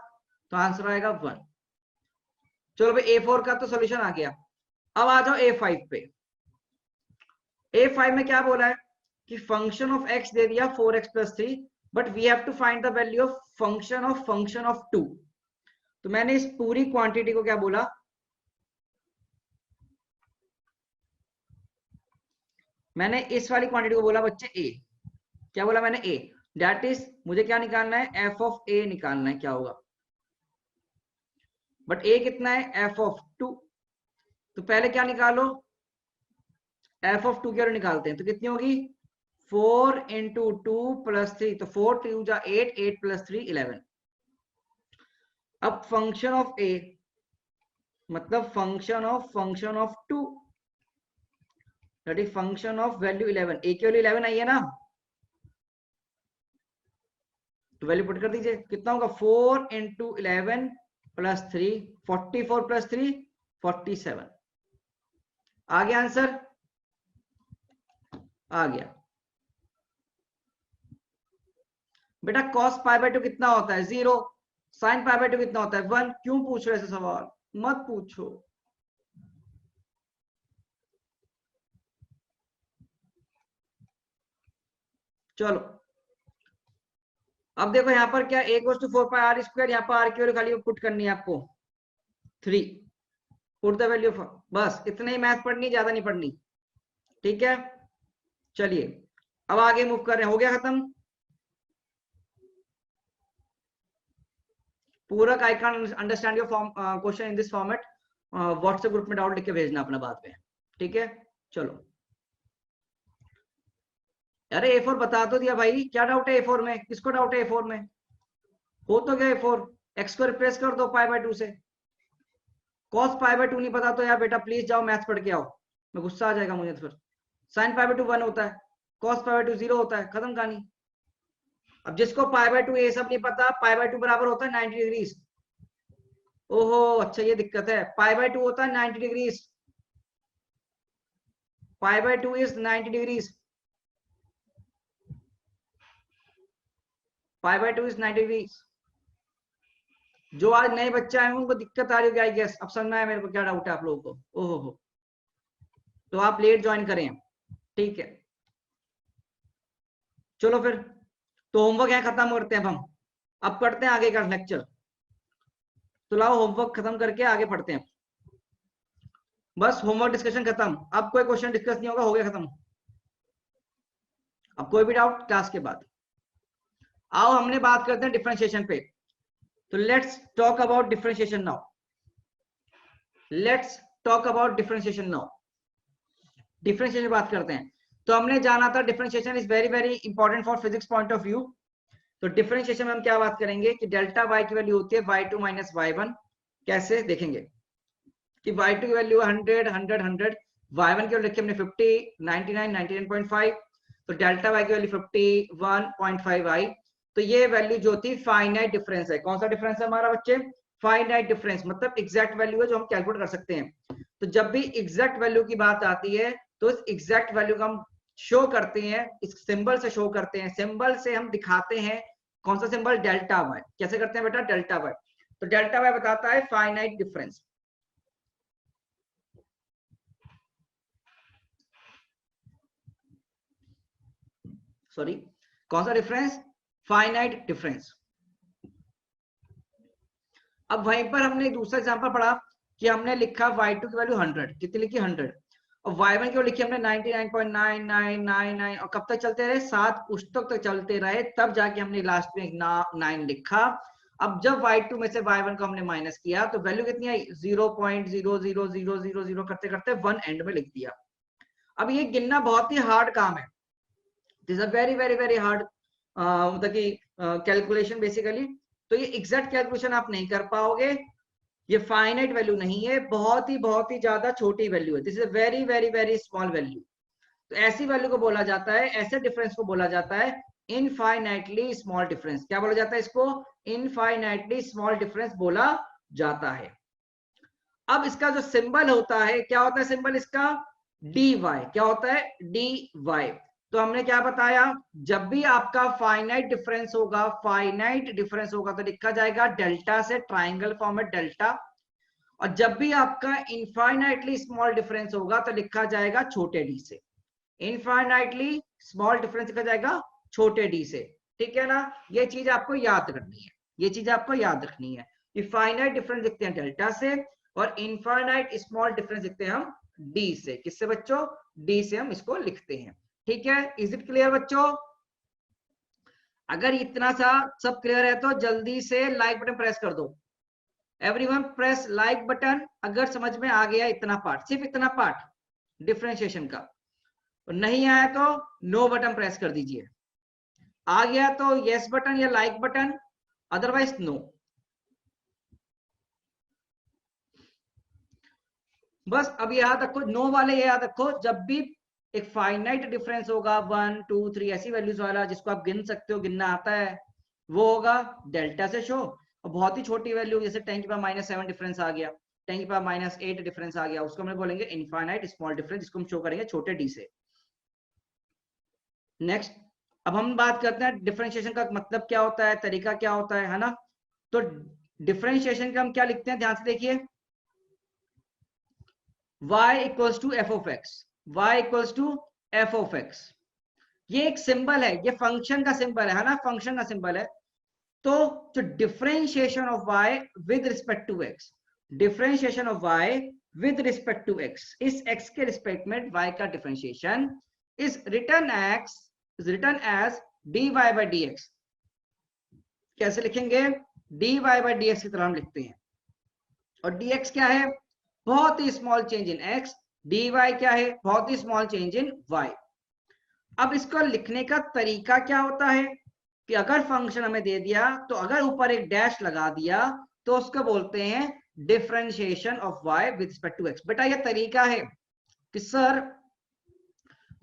तो आंसर आएगा 1। चलो भाई A4 का तो सॉल्यूशन आ गया। अब आ जाओ A5 पे। A5 में क्या बोला है कि फंक्शन ऑफ x दे दिया 4x plus 3, but we have to find the value of function of 2। तो मैंने इस पूरी क्वांटिटी को क्या बोला? मैंने इस वाली क्वांटिटी को बोला बच्चे a। क्या बोला मैंने? a। दैट इज मुझे क्या निकालना है? f ऑफ a निकालना है। क्या होगा? बट a कितना है? f of 2। तो पहले क्या निकालो? f ऑफ 2 की वैल्यू निकालते हैं। तो कितनी होगी? 4 इंटू 2 प्लस 3। तो 4 2 जा 8, 8 प्लस 3 11। अब फंक्शन ऑफ a मतलब function of 2, that is function of value 11। a की वैल्यू 11 आई है ना, तो वैल्यू पुट कर दीजिए। कितना होगा? 4 इंटू 11 प्लस 3, 44 प्लस 3 47। आ गया आंसर? आ गया बेटा। cos पाई बाय 2 कितना होता है? 0। sin पाई बाय 2 कितना होता है? 1। क्यों पूछ रहे ऐसे सवाल? मत पूछो। चलो अब देखो यहां पर क्या, a goes to 4 pi r square, यहाँ पर r की वैल्यू खाली पुट करनी है आपको 3। पुट द वैल्यू ऑफ, बस इतना ही मैथ पढ़नी, ज्यादा नहीं पढ़नी, ठीक है? चलिए अब आगे मूव कर रहे हैं। हो गया खत्म? पूरा I can understand your question in this format. WhatsApp group में डाउट लिख के भेजना अपना बाद में, ठीक है? चलो अरे A4 बता तो दिया भाई, क्या डाउट है A4 में? किसको डाउट है A4 में? हो तो गया A4। x को रिप्लेस कर दो पाई बाय 2 से। cos पाई बाय 2 नहीं पता तो यार बेटा प्लीज जाओ मैथ्स पढ़ के आओ, मैं गुस्सा आ जाएगा मुझे। तो फिर sin पाई बाय 2 1 होता है, cos पाई बाय 2 0 होता है, खत्म कहानी। अब जिसको पाई बाय 2 ये सब नहीं पता, पाई बाय 2 बराबर होता है 90 डिग्रीज। ओहो अच्छा ये दिक्कत है, पाई बाय 2 होता है 90 degrees. Pi by 2 is 90 degrees. Pi by 2 is 90 degrees. जो आज नए बच्चे आए उनको दिक्कत आ रही होगी आई गेस। अब समझ में आया मेरे को क्या डाउट है आप लोगों को। ओहो हो, तो आप लेट ज्वाइन करें, ठीक है? चलो फिर तो होमवर्क यहाँ खत्म करते हैं हम, अब करते हैं आगे का लेक्चर। तो लाओ होमवर्क खत्म करके आगे पढ़ते हैं। बस होमवर्क डिस्कशन खत्म, अब कोई क्वेश्चन डिस्कस नहीं होगा, हो गया खत्म। अब कोई भी डाउट क्लास के बाद। आओ हमने बात करते हैं डिफरेंशिएशन पे। तो let's talk about differentiation now. Let's talk about differentiation now. Differentiation बात करते हैं। तो हमने जाना था differentiation is very very important for physics point of view. तो डिफरेंशिएशन में हम क्या बात करेंगे कि डेल्टा y की वैल्यू होती है y2 माइनस y1। कैसे देखेंगे कि y2 की वैल्यू 100 100 100, y1 की वैल्यू रखी हमने 50 99 99.5, तो डेल्टा y की वैल्यू 51.5 आई। तो ये वैल्यू जो थी फाइनाइट डिफरेंस है। कौन सा डिफरेंस है हमारा बच्चे? फाइनाइट डिफरेंस, मतलब एग्जैक्ट वैल्यू है जो हम कैलकुलेट कर सकते हैं। तो जब भी एग्जैक्ट वैल्यू की बात आती है तो इस एग्जैक्ट वैल्यू का हम शो करते हैं, इस सिंबल से शो करते हैं। सिंबल से हम दिखाते हैं कौन सा सिंबल? Delta Y. कैसे करते हैं बेटा? Delta Y. तो डेल्टा वाई बताता है फाइनाइट डिफरेंस। सॉरी, कौन सा डिफरेंस? Finite difference. अब वहीं पर हमने एक दूसरा एग्जांपल पढ़ा कि हमने लिखा y2 की वैल्यू 100, कितनी लिखी? 100, और y1 की लिखी हमने 99.9999, और कब तक चलते रहे? 7 पुस्तक तक चलते रहे, तब जाके हमने लास्ट में 9 लिखा। अब जब y2 में से y1 को हमने माइनस किया तो वैल्यू कितनी आई? 0.00000 करते करते 1 एंड में लिख दिया। अब ये गिनना बहुत ही हार्ड काम है, this a very very very hard मतलब कि कैलकुलेशन बेसिकली। तो ये एग्जैक्ट कैलकुलेशन आप नहीं कर पाओगे, ये फाइनाइट वैल्यू नहीं है, बहुत ही ज्यादा छोटी वैल्यू है, this is a very very very small value. तो ऐसी वैल्यू को बोला जाता है, ऐसे डिफरेंस को बोला जाता है इनफाइनाइटली स्मॉल डिफरेंस। क्या बोला जाता है इसको? इनफाइनाइटली स्मॉल डिफरेंस बोला जाता है। अब इसका जो सिंबल होता है, क्या होता है सिंबल इसका? dy। क्या होता है? dy। तो हमने क्या बताया? जब भी आपका फाइनाइट डिफरेंस होगा, फाइनाइट डिफरेंस होगा तो लिखा जाएगा डेल्टा से, ट्राइंगल फॉर्मेट डेल्टा। और जब भी आपका इनफाइनाइटली स्मॉल डिफरेंस होगा तो लिखा जाएगा छोटे डी से। इनफाइनाइटली स्मॉल डिफरेंस लिखा जाएगा छोटे डी से, ठीक है ना? ये चीज आपको याद रखनी है, ये चीज आपको याद रखनी है कि फाइनाइट डिफरेंस लिखते हैं डेल्टा से, और इनफाइनाइट स्मॉल डिफरेंस लिखते हैं हम डी से। किससे बच्चों? डी से हम इसको लिखते हैं, ठीक है? इज इट क्लियर बच्चों? अगर इतना सा सब क्लियर है तो जल्दी से लाइक बटन प्रेस कर दो। एवरीवन प्रेस लाइक बटन अगर समझ में आ गया इतना पार्ट, सिर्फ इतना पार्ट डिफरेंशिएशन का। और नहीं आया तो नो बटन प्रेस कर दीजिए। आ गया तो यस बटन या लाइक बटन, अदरवाइज नो। बस अब याद रखो, नो वाले ये याद रखो, जब भी एक फाइनाइट डिफरेंस होगा 1 2 3 ऐसी वैल्यूज वाला जिसको आप गिन सकते हो, गिनना आता है, वो होगा डेल्टा से शो। और बहुत ही छोटी वैल्यू जैसे 10 की पावर -7 डिफरेंस आ गया, 10 की पावर -8 डिफरेंस आ गया, उसको हम बोलेंगे इनफाइनाइट स्मॉल डिफरेंस, जिसको हम शो करेंगे छोटे डी से। नेक्स्ट, अब हम बात करते हैं डिफरेंशिएशन का मतलब क्या होता है, तरीका क्या होता है ना? तो डिफरेंशिएशन का हम क्या लिखते हैं, ध्यान से देखिए। y equals to F of X, y equals to F of X. ये एक सिंबल है, ये फंक्शन का सिंबल है ना, फंक्शन का सिंबल है। तो जो differentiation of y with respect to x, differentiation of y with respect to x, इस x के रिस्पेक्ट में y का differentiation is written as dy by dx। कैसे लिखेंगे? dy by dx की तरह हम लिखते हैं। और dx क्या है? बहुत ही small change in x। dy क्या है? बहुत ही स्मॉल चेंज इन y। अब इसको लिखने का तरीका क्या होता है कि अगर फंक्शन हमें दे दिया तो अगर ऊपर एक डैश लगा दिया तो उसको बोलते हैं differentiation of y with respect to x। बेटा ये तरीका है कि सर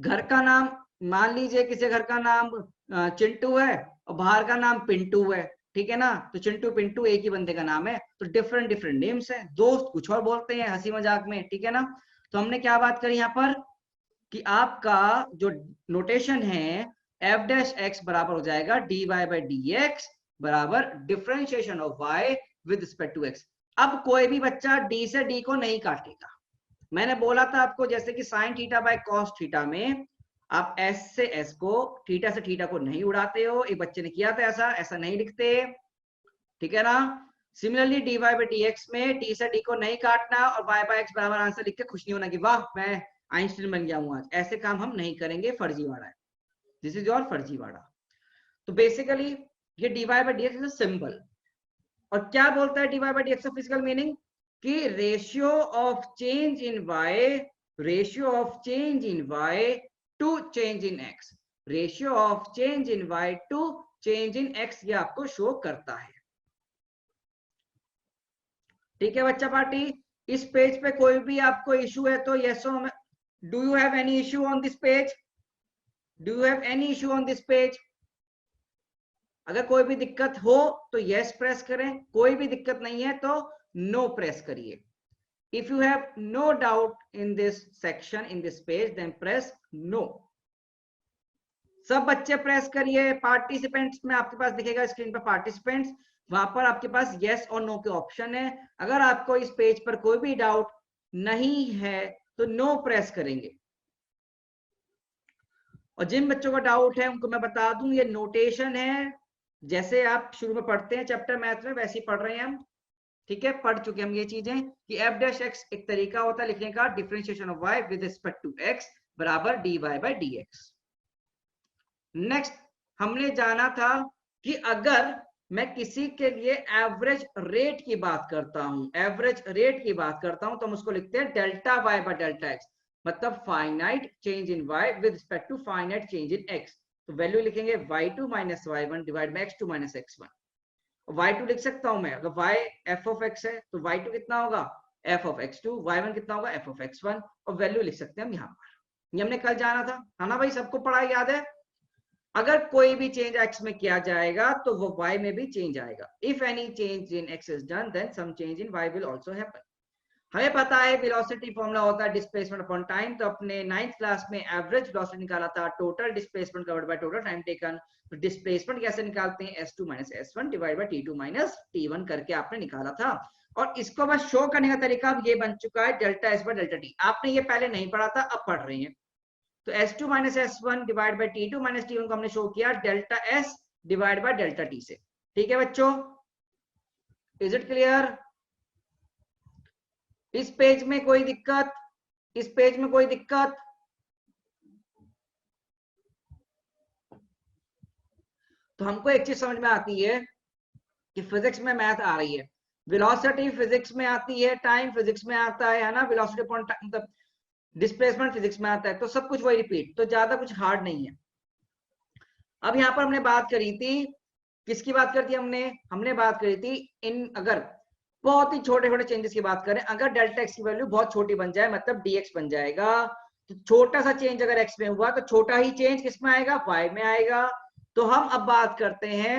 घर का नाम, मान लीजिए किसी घर का नाम चिंटू है और बाहर का नाम पिंटू है, ठीक है ना? तो चिंटू पिंटू एक ही बंदे का नाम है, तो डिफरेंट डिफरेंट नेम्स है, दोस्त कुछ और बोलते हैं हंसी मजाक में, ठीक है ना? तो हमने क्या बात करी यहाँ पर कि आपका जो नोटेशन है एफ डैश एक्स बराबर हो जाएगा D Y by D x बराबर differentiation of Y with respect to X. अब कोई भी बच्चा डी से डी को नहीं काटेगा। मैंने बोला था आपको जैसे कि sine theta by cos theta में आप एस से एस को, थीटा से थीटा को नहीं उड़ाते हो, एक बच्चे ने किया था ऐसा, ऐसा नहीं लिखते, ठीक है ना? Similarly D Y by D X में डी से डी को नहीं काटना और वाई बाई एक्स बराबर आंसर लिख के खुश नहीं होना कि वाह मैं आइंस्टीन बन गया हूं आज। ऐसे काम हम नहीं करेंगे, फर्जीवाड़ा है, दिस इज योर फर्जीवाड़ा। तो बेसिकली ये D Y by D X is a symbol. और क्या बोलता है D Y by D X का फिजिकल मीनिंग? कि ratio of change in y, ratio of change in y to change in x, ratio of change in y to change in x, ये आपको शो करता है, ठीक है बच्चा पार्टी? इस पेज पे कोई भी आपको इशू है तो यस और do you have any issue on this page? Do you have any issue on this page? अगर कोई भी दिक्कत हो तो यस प्रेस करें, कोई भी दिक्कत नहीं है तो नो प्रेस करिए। If you have no doubt in this section, in this page, then press no. सब बच्चे प्रेस करिए। पार्टिसिपेंट्स में आपके पास दिखेगा स्क्रीन पर पार्टिसिपेंट्स, वहां पर आपके पास यस और नो के ऑप्शन है। अगर आपको इस पेज पर कोई भी डाउट नहीं है तो नो प्रेस करेंगे। और जिन बच्चों का डाउट है उनको मैं बता दूं, ये नोटेशन है, जैसे आप शुरू में पढ़ते हैं चैप्टर मैथ में वैसे ही पढ़ रहे हैं हम, ठीक है, पढ़ चुके हम ये चीजें कि एफ डैश एक्स एक तरीका होता है लिखने का, differentiation of Y with respect to X बराबर D Y by D X. Next हमने जाना था कि अगर मैं किसी के लिए एवरेज रेट की बात करता हूं, एवरेज रेट की बात करता हूं तो हम उसको लिखते हैं delta Y by delta X, मतलब finite change in Y with respect to finite change in X. तो वैल्यू लिखेंगे y2 minus y1 divide by x2 minus x1। y2 लिख सकता हूं मैं, अगर y f ऑफ x है तो y2 कितना होगा f ऑफ x2, y1 कितना होगा f ऑफ x1, और वैल्यू लिख सकते हैं हम यहाँ पर। ये हमने कल जाना था, है ना भाई, सबको पढ़ा याद है। अगर कोई भी चेंज x में किया जाएगा तो वो y में भी चेंज आएगा। If any change in x is done then some change in y will also happen. हमें पता है वेलोसिटी फॉर्मूला होता है डिस्प्लेसमेंट अपॉन टाइम, तो अपने 9th क्लास में एवरेज वेलोसिटी निकाला था total displacement covered by total time taken. तो डिस्प्लेसमेंट कैसे निकालते हैं, s2 minus s1 divide by t2 minus t1 करके आपने निकाला था। और इसको बस शो करने का तरीका अब ये बन चुका है delta s by delta t। आपने ये पहले नहीं पढ़ा था, अब पढ़ रहे हैं। तो s2 minus s1 divide by t2 minus t1 को हमने शो किया delta s divide by delta t से। ठीक है बच्चों, इज इट क्लियर? इस पेज में कोई दिक्कत, इस पेज में कोई दिक्कत? तो हमको एक चीज समझ में आती है कि फिजिक्स में मैथ आ रही है, वेलोसिटी फिजिक्स में आती है, टाइम फिजिक्स में आता है ना, वेलोसिटी अपॉन मतलब डिस्प्लेसमेंट फिजिक्स में आता है, तो सब कुछ वही रिपीट, तो ज्यादा कुछ हार्ड नहीं है। अब यहाँ पर हमने बात करी थी, किसकी बात करी थी हमने बात करी थी इन, अगर बहुत ही छोटे छोटे चेंजेस की बात करें, अगर डेल्टा एक्स की वैल्यू बहुत छोटी बन जाए मतलब dx बन जाएगा, तो छोटा सा चेंज अगर x में हुआ तो छोटा ही चेंज किस में आएगा, y में आएगा। तो हम अब बात करते हैं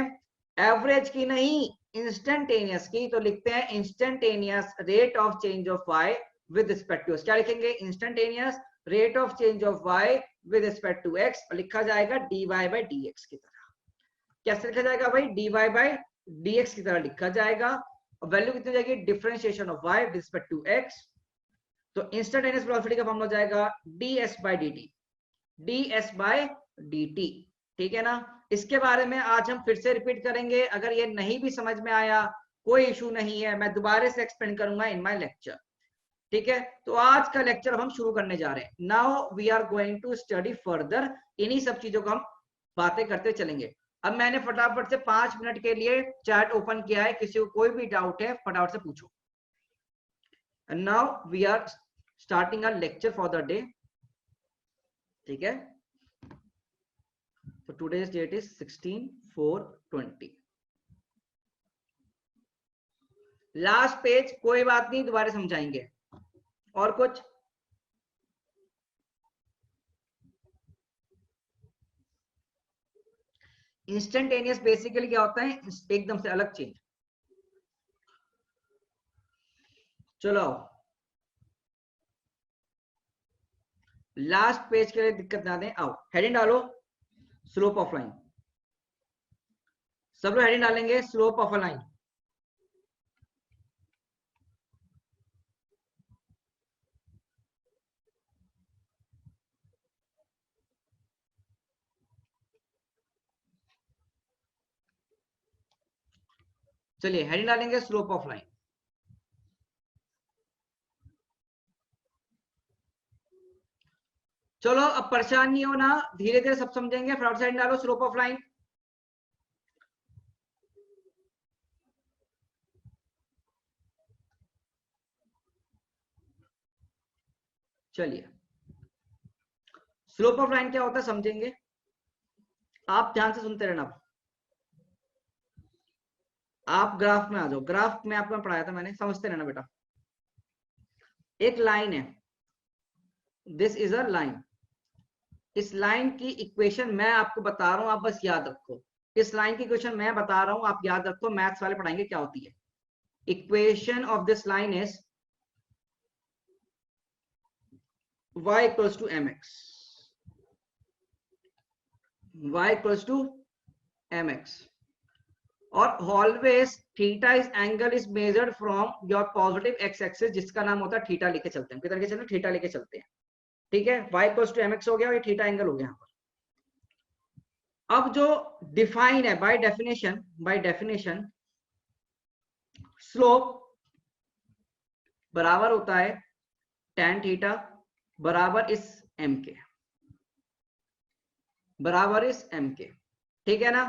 एवरेज की नहीं, इंस्टेंटेनियस की, तो लिखते हैं instantaneous rate of change of y with respect to, क्या लिखेंगे, instantaneous rate of change of y with respect to x, और लिखा जाएगा dy बाई dx की तरह। कैसे लिखा जाएगा भाई, dy बाई dx की तरह लिखा जाएगा, और वैल्यू कितनी जाएगी, differentiation of y with respect to x। तो इंस्टेंटेनियस वेलोसिटी का फॉर्मूला जाएगा ds बाय dt, ठीक है ना। इसके बारे में आज हम फिर से रिपीट करेंगे, अगर ये नहीं भी समझ में आया कोई इशू नहीं है, मैं दोबारा से एक्सप्लेन करूंगा इन माय लेक्चर, ठीक है। तो आज का लेक्चर हम शुरू करने जा रहे हैं। Now we are going to study further, इन्हीं सब चीजों को हम बातें करते चलेंगे। अब मैंने फटाफट से 5 मिनट के लिए चैट ओपन किया है, किसी को कोई भी डाउट है फटाफट से पूछो। And now we are starting our lecture for the day, ठीक है। तो today's date is 16/4/20। Last page, कोई बात नहीं दोबारा समझाएंगे। और कुछ? इंस्टेंटेनियस बेसिकली क्या होता है, एकदम से अलग चेंज। चलो लास्ट पेज के लिए दिक्कत ना दें, आओ हेडिंग डालो, स्लोप ऑफ लाइन। सब लोग हेडिंग डालेंगे, स्लोप ऑफ अ लाइन। चलिए हेडिंग डालेंगे, स्लोप ऑफ लाइन। चलो अब परेशान नहीं होना, धीरे धीरे सब समझेंगे। फटाफट से हेडिंग डालो, स्लोप ऑफ लाइन। चलिए स्लोप ऑफ लाइन क्या होता है समझेंगे, आप ध्यान से सुनते रहना। आप ग्राफ में आ जाओ, ग्राफ में आपको पढ़ाया था मैंने, समझते रहना बेटा। एक लाइन है, दिस इज अ लाइन। इस लाइन की इक्वेशन मैं आपको बता रहा हूं, आप बस याद रखो। इस लाइन की इक्वेशन मैं बता रहा हूं, आप याद रखो, मैथ्स वाले पढ़ाएंगे क्या होती है। Equation of this line is y equals to mx। y equals to mx, और always theta is angle is measured from your positive X axis, जिसका नाम होता है थीटा लेके चलते हैं, किधर के चलते हैं, थीटा लेके चलते हैं, ठीक है। y इक्वल्स टू mx हो गया और ये थीटा एंगल हो गया यहाँ पर। अब जो डिफाइन है बाय डेफिनेशन स्लोप बराबर होता है tan थीटा बराबर इस m के, बराबर इस m के, ठीक है ना।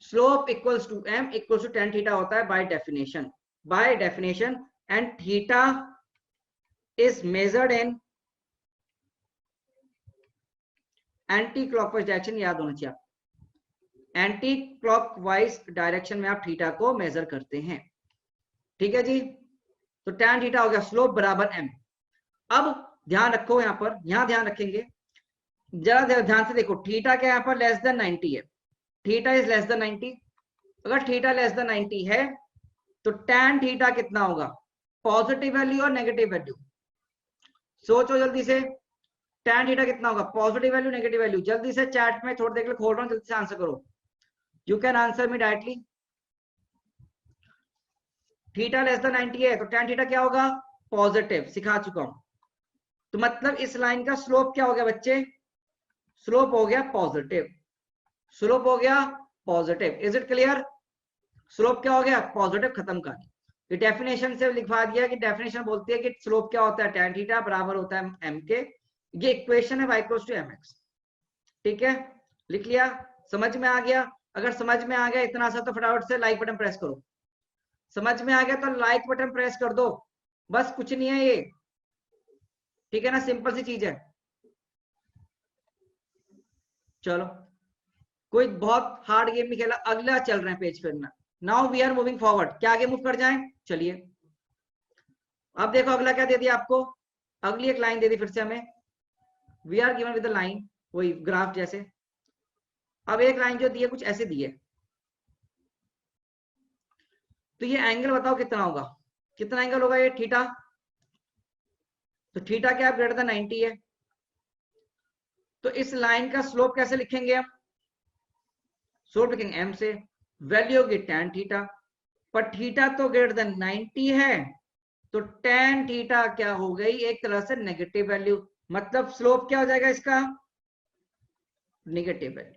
Slope equals to m equals to tan theta होता है by definition and theta is measured in anti clockwise direction, याद होना चाहिए आप, एंटी क्लॉकवाइज डायरेक्शन में आप थीटा को मेजर करते हैं, ठीक है जी। तो tan थीटा हो गया स्लोप बराबर m। अब ध्यान रखो यहां पर, यहां ध्यान रखेंगे जरा ध्यान से देखो, थीटा क्या यहां पर लेस देन 90 है, थीटा इज लेस देन 90। अगर थीटा लेस देन 90 है तो tan थीटा कितना होगा, पॉजिटिव वैल्यू और नेगेटिव वैल्यू, सोचो जल्दी से, tan थीटा कितना होगा, पॉजिटिव वैल्यू नेगेटिव वैल्यू, जल्दी से चैट में थोड़ी देर के लिए खोल रहा हूं, जल्दी से आंसर करो, you can answer me directly. Theta less than 90 है तो tan थीटा क्या होगा, पॉजिटिव, सिखा चुका हूं। तो मतलब इस लाइन का स्लोप क्या हो गया बच्चे, स्लोप हो गया पॉजिटिव, स्लोप हो गया positive, is it clear. Slope क्या हो गया पॉजिटिव, खत्म कर। ये डेफिनेशन से लिखवा दिया कि डेफिनेशन बोलती है कि स्लोप क्या होता है, tan थीटा बराबर होता है m के, ये इक्वेशन है y इक्वल्स टू mx, ठीक है, लिख लिया, समझ में आ गया। अगर समझ में आ गया इतना सा तो फटाफट से लाइक बटन प्रेस करो, समझ में आ गया तो लाइक बटन प्रेस कर दो, बस कुछ नहीं है ये, ठीक है ना, सिंपल सी चीज है। चलो कोई बहुत हार्ड गेम नहीं खेला, अगला चल रहे हैं पेज पे। Now we are moving forward, क्या आगे मूव कर जाएं, चलिए। अब देखो अगला क्या दे दिया आपको, अगली एक लाइन दे दी फिर से हमें, we are given with the line, वही ग्राफ जैसे। अब एक लाइन जो दी है कुछ ऐसे दी है, तो ये एंगल बताओ कितना होगा, कितना एंगल होगा ये थीटा, तो थीटा क्या ग्रेटर देन 90 है, तो इस लाइन का स्लोप कैसे लिखेंगे हम, स्लोप लिखेंगे m से, वैल्यू होगी tan थीटा, पर थीटा तो ग्रेटर देन 90 है, तो tan थीटा क्या हो गई, एक तरह से नेगेटिव वैल्यू, मतलब स्लोप क्या हो जाएगा इसका, नेगेटिव वैल्यू,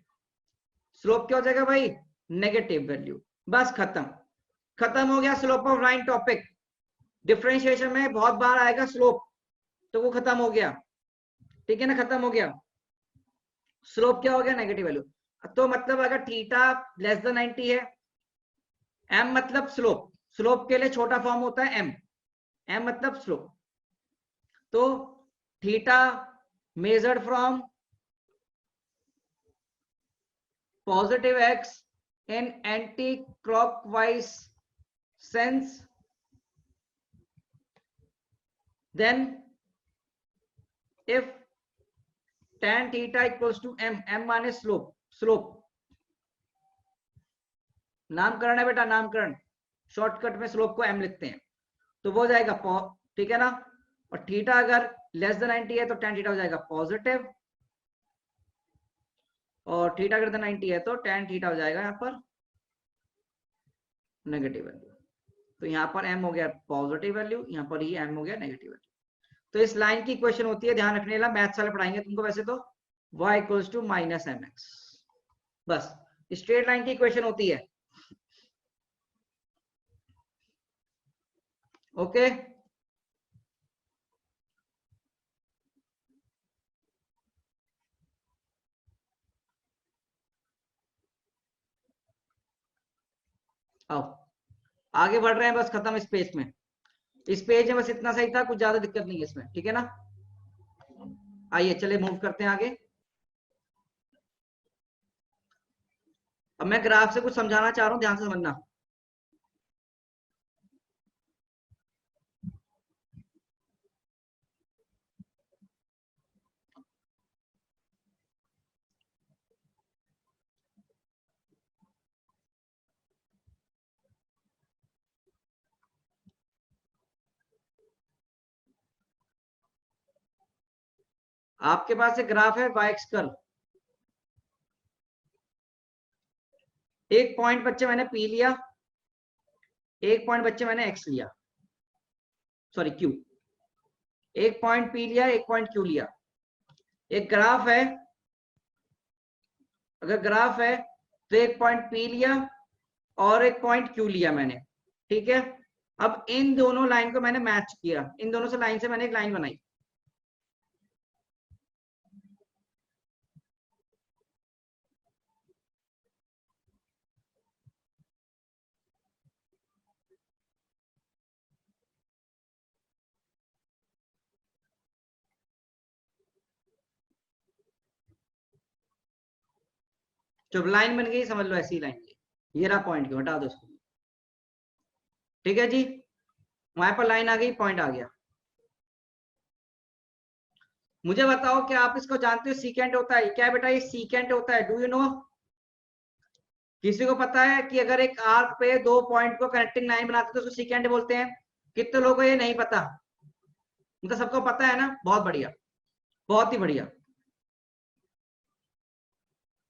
स्लोप क्या हो जाएगा भाई, नेगेटिव वैल्यू, बस खत्म, खत्म हो गया slope of line topic. Differentiation में बहुत बार आएगा स्लोप, तो वो खत्म हो गया, ठीक है ना, खत्म हो गया। स्लोप क्या हो गया, नेगेटिव वैल्यू, तो मतलब अगर थीटा लेस देन 90 है, m मतलब स्लोप, स्लोप के लिए छोटा फॉर्म होता है m मतलब स्लोप, तो theta measured from positive x in anti-clockwise sense, then if tan theta equals to m माने स्लोप, नामकरण है बेटा, नामकरण, शॉर्टकट में स्लोप को m लिखते हैं, तो वो जाएगा ठीक है ना, और थीटा अगर लेस देन 90 है तो tan थीटा हो जाएगा पॉजिटिव, और थीटा अगर 90 है तो tan थीटा हो जाएगा यहाँ पर नेगेटिव वैल्यू, तो यहाँ पर m हो गया पॉजिटिव वैल्यू, यहाँ पर ही m हो गया नेगेटिव वैल्यू। तो इस लाइन की इक्वेशन होती है, ध्यान रखने वाला, मैथ्स वाले पढ़ाएंगे तुमको वैसे तो, y equals to minus mx, बस स्ट्रेट लाइन की इक्वेशन होती है, ओके। आओ आगे बढ़ रहे हैं, बस खत्म इस पेज में, इस पेज में बस इतना सही था, कुछ ज्यादा दिक्कत नहीं है इसमें, ठीक है ना। आइए चलिए मूव करते हैं आगे। अब मैं ग्राफ से कुछ समझाना चाह रहा हूं, ध्यान से समझना। आपके पास एक ग्राफ है y एक्स कर्व, एक पॉइंट बच्चे मैंने पी लिया, एक पॉइंट बच्चे मैंने एक्स लिया, सॉरी क्यू, एक पॉइंट पी लिया, एक पॉइंट क्यू लिया। एक ग्राफ है, अगर ग्राफ है तो एक पॉइंट पी लिया और एक पॉइंट क्यू लिया मैंने, ठीक है। अब इन दोनों लाइन को मैंने मैच किया, इन दोनों से लाइन से मैंने एक लाइन बनाई, जब लाइन बन गई समझ लो ऐसी लाइन, ये रहा पॉइंट क्यू, हटा दो इसको, ठीक है जी। वहां पर लाइन आ गई, पॉइंट आ गया। मुझे बताओ क्या आप इसको जानते हो, सीकेंट होता है क्या बेटा, ये सीकेंट होता है, डू यू नो? किसी को पता है कि अगर एक आर्क पे दो पॉइंट को कनेक्टिंग लाइन बनाते हैं तो उसको सीकेंट बोलते हैं? कितने लोगों को ये नहीं पता? मतलब सबको पता है ना, बहुत बढ़िया, बहुत ही बढ़िया,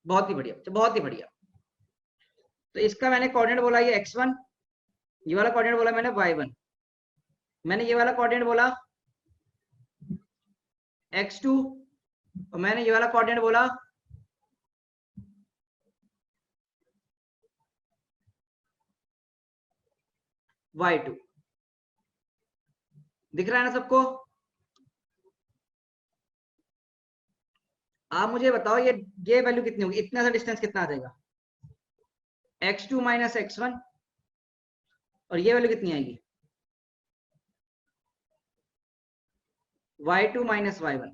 बहुत ही बढ़िया, बहुत ही बढ़िया। तो इसका मैंने कोऑर्डिनेट बोला ये x1, ये वाला कोऑर्डिनेट बोला मैंने y1, मैंने ये वाला कोऑर्डिनेट बोला x2, और मैंने ये वाला कोऑर्डिनेट बोला y2। दिख रहा है ना सबको? आप मुझे बताओ ये वैल्यू कितनी होगी, इतना सा डिस्टेंस कितना आ जाएगा? x2 माइनस x1, और ये वैल्यू कितनी आएगी? y2 माइनस y1,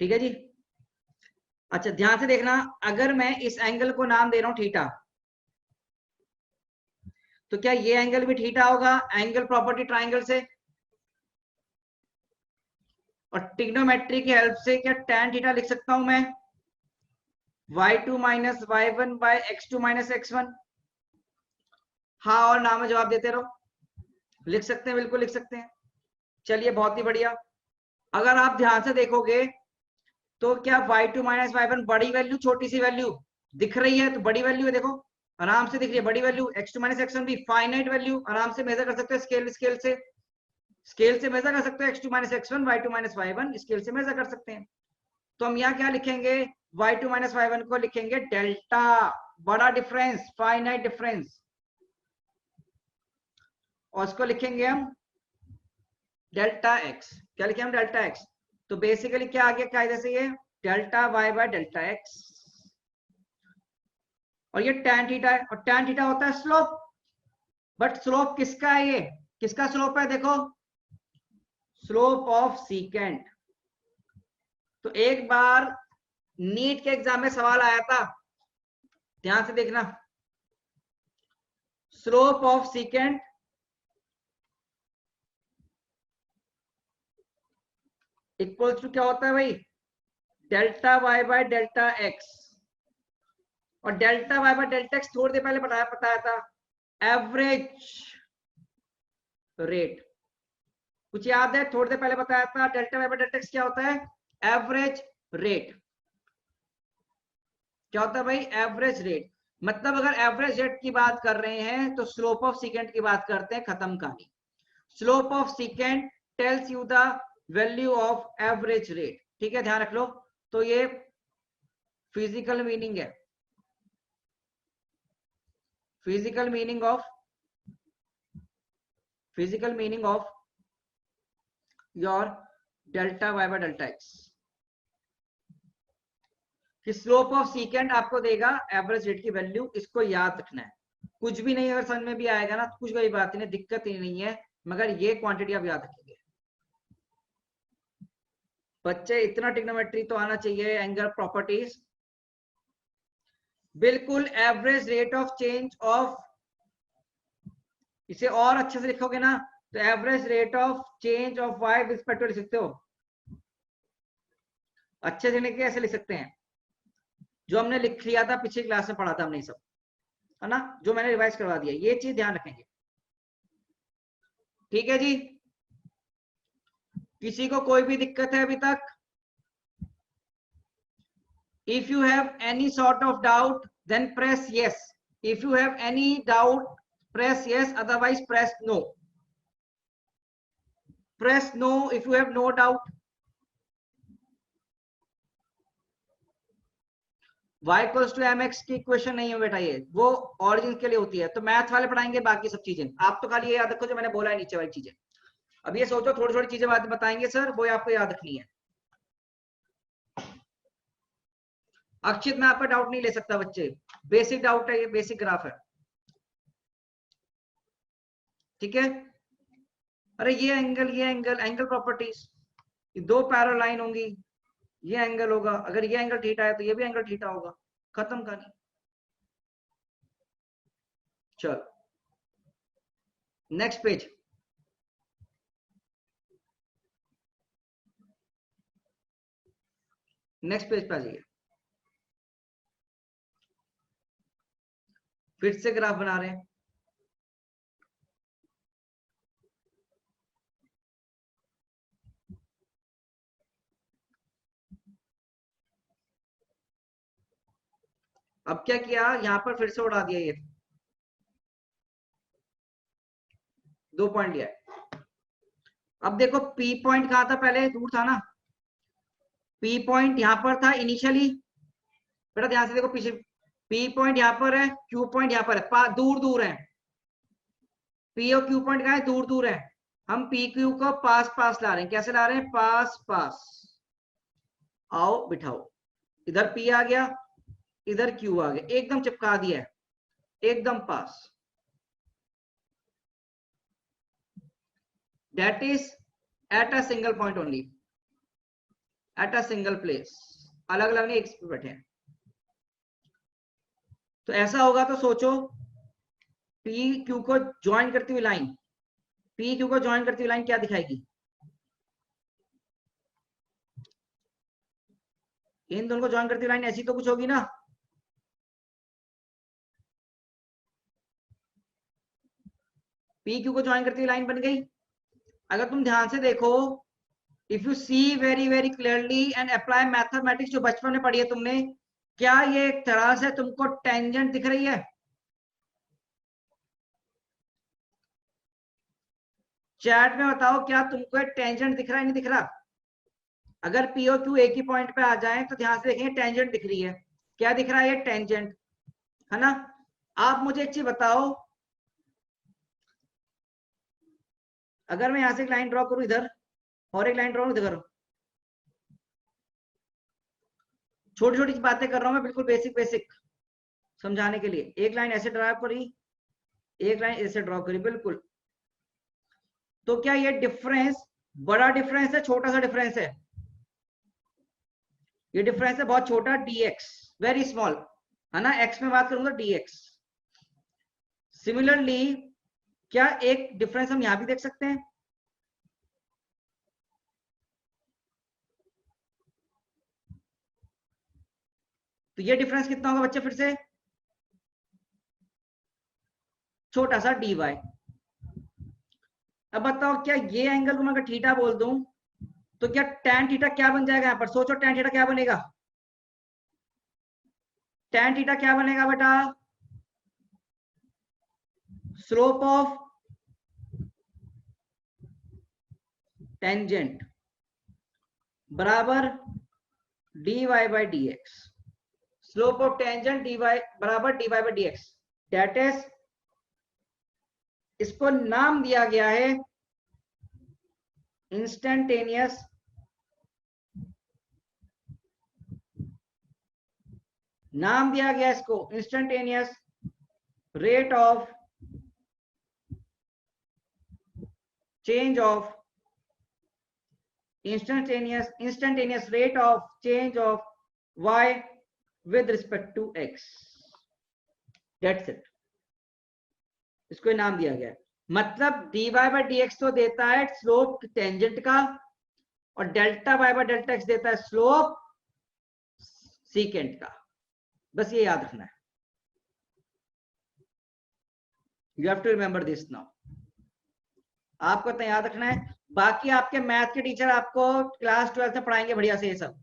ठीक है जी। अच्छा ध्यान से देखना, अगर मैं इस एंगल को नाम दे रहा हूं थीटा, तो क्या ये एंगल भी थीटा होगा एंगल प्रॉपर्टी ट्राइंगल से? और ट्रिग्नोमेट्री की हेल्प से क्या tan थीटा लिख सकता हूं मैं y2 minus y1 bye x2 minus x1? हाँ और ना में जवाब देते रहो, लिख सकते हैं, बिल्कुल लिख सकते हैं। चलिए बहुत ही बढ़िया। अगर आप ध्यान से देखोगे तो क्या y2 माइनस y1 बड़ी वैल्यू छोटी सी वैल्यू दिख रही है? तो बड़ी वैल्यू है, देखो आराम से दिख रही है बड़ी वैल्यू। x2 माइनस x1 भी फाइनाइट वैल्यू, आराम से मेजर कर सकते हो, स्केल से मेजर कर सकते हो। x2 minus x1, y2 minus y1 scale से मेजर कर सकते हैं। तो हम यहाँ क्या लिखेंगे, y2 माइनस y1 को लिखेंगे डेल्टा, बड़ा डिफरेंस, फाइनाइट डिफरेंस, और उसको लिखेंगे हम डेल्टा x। क्या लिखे हम? Delta x। तो बेसिकली क्या आ गया कायदे से, ये delta y by delta x, और ये tan थीटा है, और tan थीटा होता है स्लोप। बट स्लोप किसका है, ये किसका स्लोप है? देखो स्लोप ऑफ सीकेंट। तो एक बार नीट के एग्जाम में सवाल आया था, ध्यान से देखना, slope of secant equal to क्या होता है भाई, delta y by delta x। और delta y by delta x थोड़ी देर पहले बताया था, एवरेज रेट। कुछ याद है? थोड़ी देर पहले बताया था delta y by delta x क्या होता है, एवरेज रेट। क्या होता है भाई? Average rate. मतलब अगर एवरेज रेट की बात कर रहे हैं तो स्लोप ऑफ सीकेंट की बात करते हैं, खत्म कहानी। Slope of secant tells you the value of average rate, ठीक है, ध्यान रख लो। तो ये फिजिकल मीनिंग है, physical meaning of your delta y by delta x, कि स्लोप ऑफ सीकेंट आपको देगा एवरेज रेट की वैल्यू। इसको याद रखना है, कुछ भी नहीं अगर समझ में भी आएगा ना तो कुछ कोई बात नहीं, दिक्कत ही नहीं है, मगर ये क्वांटिटी आप याद रखेंगे। बच्चे इतना ट्रिग्नोमेट्री तो आना चाहिए, एंगल प्रॉपर्टीज, बिल्कुल average rate of change of, इसे और अच्छे से लिखोगे ना तो average rate of change of y with respect to लिख सकते हो। अच्छे से लिख के ऐसे लिख सकते हैं, जो हमने लिख लिया था पिछली क्लास में, पढ़ा था हमने सब, है ना, जो मैंने रिवाइज करवा दिया, ये चीज ध्यान रखेंगे, ठीक है जी। किसी को कोई भी दिक्कत है अभी तक? If you have any sort of doubt then press yes, If you have any doubt, press yes, otherwise press no. Press no if you have no doubt. y equals to mx की इक्वेशन नहीं है बेटा, ये वो ऑरिजिन के लिए होती है, तो मैथ वाले पढ़ाएंगे बाकी सब चीजें, आप तो खाली ये याद रखो जो मैंने बोला है नीचे वाली चीजें। अब ये सोचो थोड़ी थोड़ी चीजें बाद में बताएंगे सर, वो आपको याद रखनी है। अक्षित में आपका डाउट नहीं ले सकता बच्चे, बेसिक डाउट है, ये बेसिक ग्राफ है, ठीक है। अरे ये एंगल, ये एंगल, एंगल प्रॉपर्टीज, दो पैरेलल लाइन होंगी, ये एंगल होगा, अगर ये एंगल थीटा है तो ये भी एंगल थीटा होगा, खत्म कहानी। चलो नेक्स्ट पेज। नेक्स्ट पेज पे आ जाइए, फिर से ग्राफ बना रहे हैं। अब क्या किया, यहां पर फिर से उड़ा दिया, ये 2 पॉइंट लिया है। अब देखो पी पॉइंट कहां था, पहले दूर था ना, पी पॉइंट यहां पर था इनिशियली, बेटा ध्यान से देखो पीछे, पी पॉइंट यहां पर है, क्यू पॉइंट यहां पर है, दूर दूर है, पी और क्यू पॉइंट कहां है, दूर दूर है। हम पी क्यू को पास पास ला रहे हैं, कैसे ला रहे हैं, पास पास, आओ बिठाओ, इधर पी आ गया, इधर क्यू आ गया, एकदम चिपका दिया है, एकदम पास, that is at a single point only, at a single place, अलग अलग नहीं, एक पे बैठे हैं। तो ऐसा होगा तो सोचो, पी क्यू को ज्वाइन करती हुई लाइन, पी क्यू को ज्वाइन करती हुई लाइन क्या दिखाएगी, इन दोनों को ज्वाइन करती हुई लाइन ऐसी तो कुछ होगी ना, पी क्यू को ज्वाइन करती हुई लाइन बन गई। अगर तुम ध्यान से देखो, if you see very very clearly and apply mathematics जो बचपन में पढ़ी है तुमने, क्या ये एक तरह से तुमको टेंजेंट दिख रही है, चैट में बताओ क्या तुमको एक टेंजेंट दिख रहा है, नहीं दिख रहा। अगर पी और क्यू एक ही पॉइंट पे आ जाए तो ध्यान से देखेंगे टेंजेंट दिख रही है, क्या दिख रहा है, ये टेंजेंट है ना। आप मुझे एक चीज बताओ, अगर मैं यहां से एक लाइन ड्रॉ करूं इधर और एक लाइन ड्रॉ इधर, छोटी छोटी बातें कर रहा हूं मैं, बिल्कुल बेसिक बेसिक समझाने के लिए, एक लाइन ऐसे ड्रॉ करी, एक लाइन ऐसे ड्रॉ करी, बिल्कुल। तो क्या ये डिफरेंस बड़ा डिफरेंस है, छोटा सा डिफरेंस है, ये डिफरेंस है बहुत छोटा, dx वेरी स्मॉल है ना, x में बात करूंगा dx। सिमिलरली क्या एक डिफरेंस हम यहां भी देख सकते हैं, तो ये डिफरेंस कितना होगा बच्चे, फिर से छोटा सा dy। अब बताओ क्या ये एंगल को मैं अगर थीटा बोल दूं तो क्या tan थीटा क्या बन जाएगा, यहां पर सोचो tan थीटा क्या बनेगा, tan थीटा क्या बनेगा बेटा, स्लोप ऑफ टेंजेंट बराबर dy by dx, slope of tangent dy बराबर dy by dx, that is, इसको नाम दिया गया है इंस्टेंटेनियस नाम दिया गया इसको instantaneous rate of change of instantaneous rate of change of y with respect to x, that's it, इसको नाम दिया गया है। मतलब dy बाई dx तो देता है स्लोप टेंजेंट का, और delta y by delta x देता है स्लोप सीकेंट का, बस ये याद रखना है, you have to remember this now, आपको इतना याद रखना है। बाकी आपके मैथ के टीचर आपको क्लास 12 में पढ़ाएंगे बढ़िया से ये सब।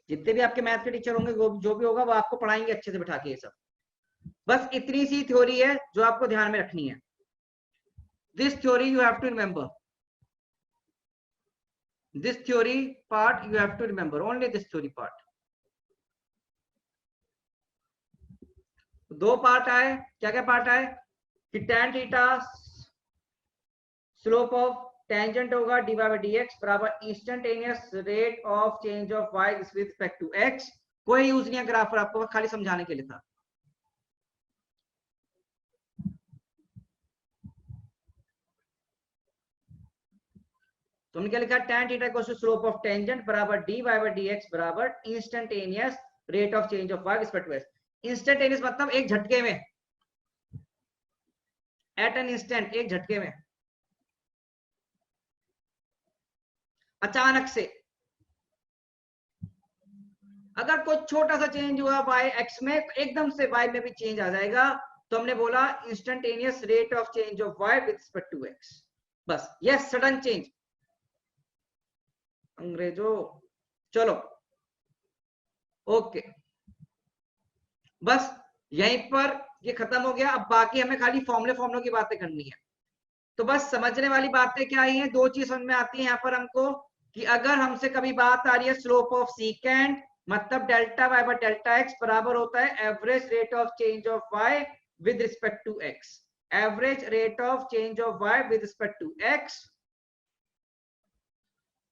जितने भी आपके मैथ के टीचर होंगे, जो भी होगा वो आपको पढ़ाएंगे अच्छे से बिठा के ये सब। बस इतनी सी थ्योरी है जो आपको ध्यान में रखनी है। This theory you have to remember, this theory part you have to remember, only this theory part। दो पार्ट आए, क्या क्या पार्ट आए कि tan theta slope of tangent होगा dy by dx बराबर instantaneous rate of change of y with respect to x। कोई यूज नहीं है ग्राफ पर, आपको खाली समझाने के लिए था। तो हमने क्या लिखा, tan theta equals to slope of tangent बराबर dy by dx बराबर instantaneous rate of change of y with respect to x। Instantaneous मतलब एक झटके में, एट एन इंस्टेंट, एक झटके में, अचानक से। अगर कोई छोटा सा चेंज हुआ y x में तो एकदम से y में भी चेंज आ जाएगा। तो हमने बोला instantaneous rate of change of y with respect to x। बस यस, सडन चेंज। अंग्रेजों चलो ओके, बस यहीं पर ये खत्म हो गया। अब बाकी हमें खाली फॉर्मुलों की बातें करनी है। तो बस समझने वाली बातें क्या आई हैं, दो चीज समझ में आती है यहाँ पर हमको कि अगर हमसे कभी बात आ रही है स्लोप ऑफ सीकेंट, मतलब delta Y by delta x बराबर होता है average rate of change of Y with respect to x. Average rate of change of Y with respect to x.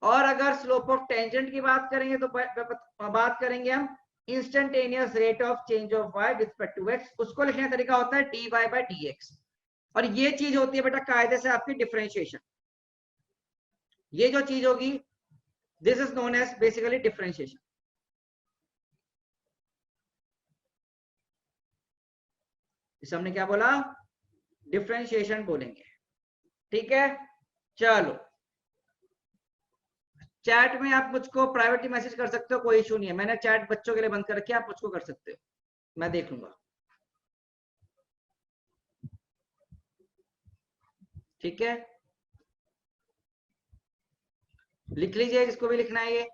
और अगर स्लोप ऑफ टेंजेंट की बात करेंगे तो बात करेंगे हम instantaneous rate of change of Y with respect to x. उसको लिखने का तरीका होता है D y by d x. और ये चीज होती है बेटा कायदे से आपकी डिफरेंशिएशन। ये जो चीज होगी this is known as basically differentiation. इसे हमने क्या बोला, डिफरेंशिएशन बोलेंगे। ठीक है, चलो चैट में आप मुझको प्राइवेटली मैसेज कर सकते हो, कोई इशू नहीं है। मैंने चैट बच्चों के लिए बंद कर रखी है, आप मुझको कर सकते हो, मैं देख लूंगा। ठीक है, लिख लीजिए जिसको भी लिखना है ये।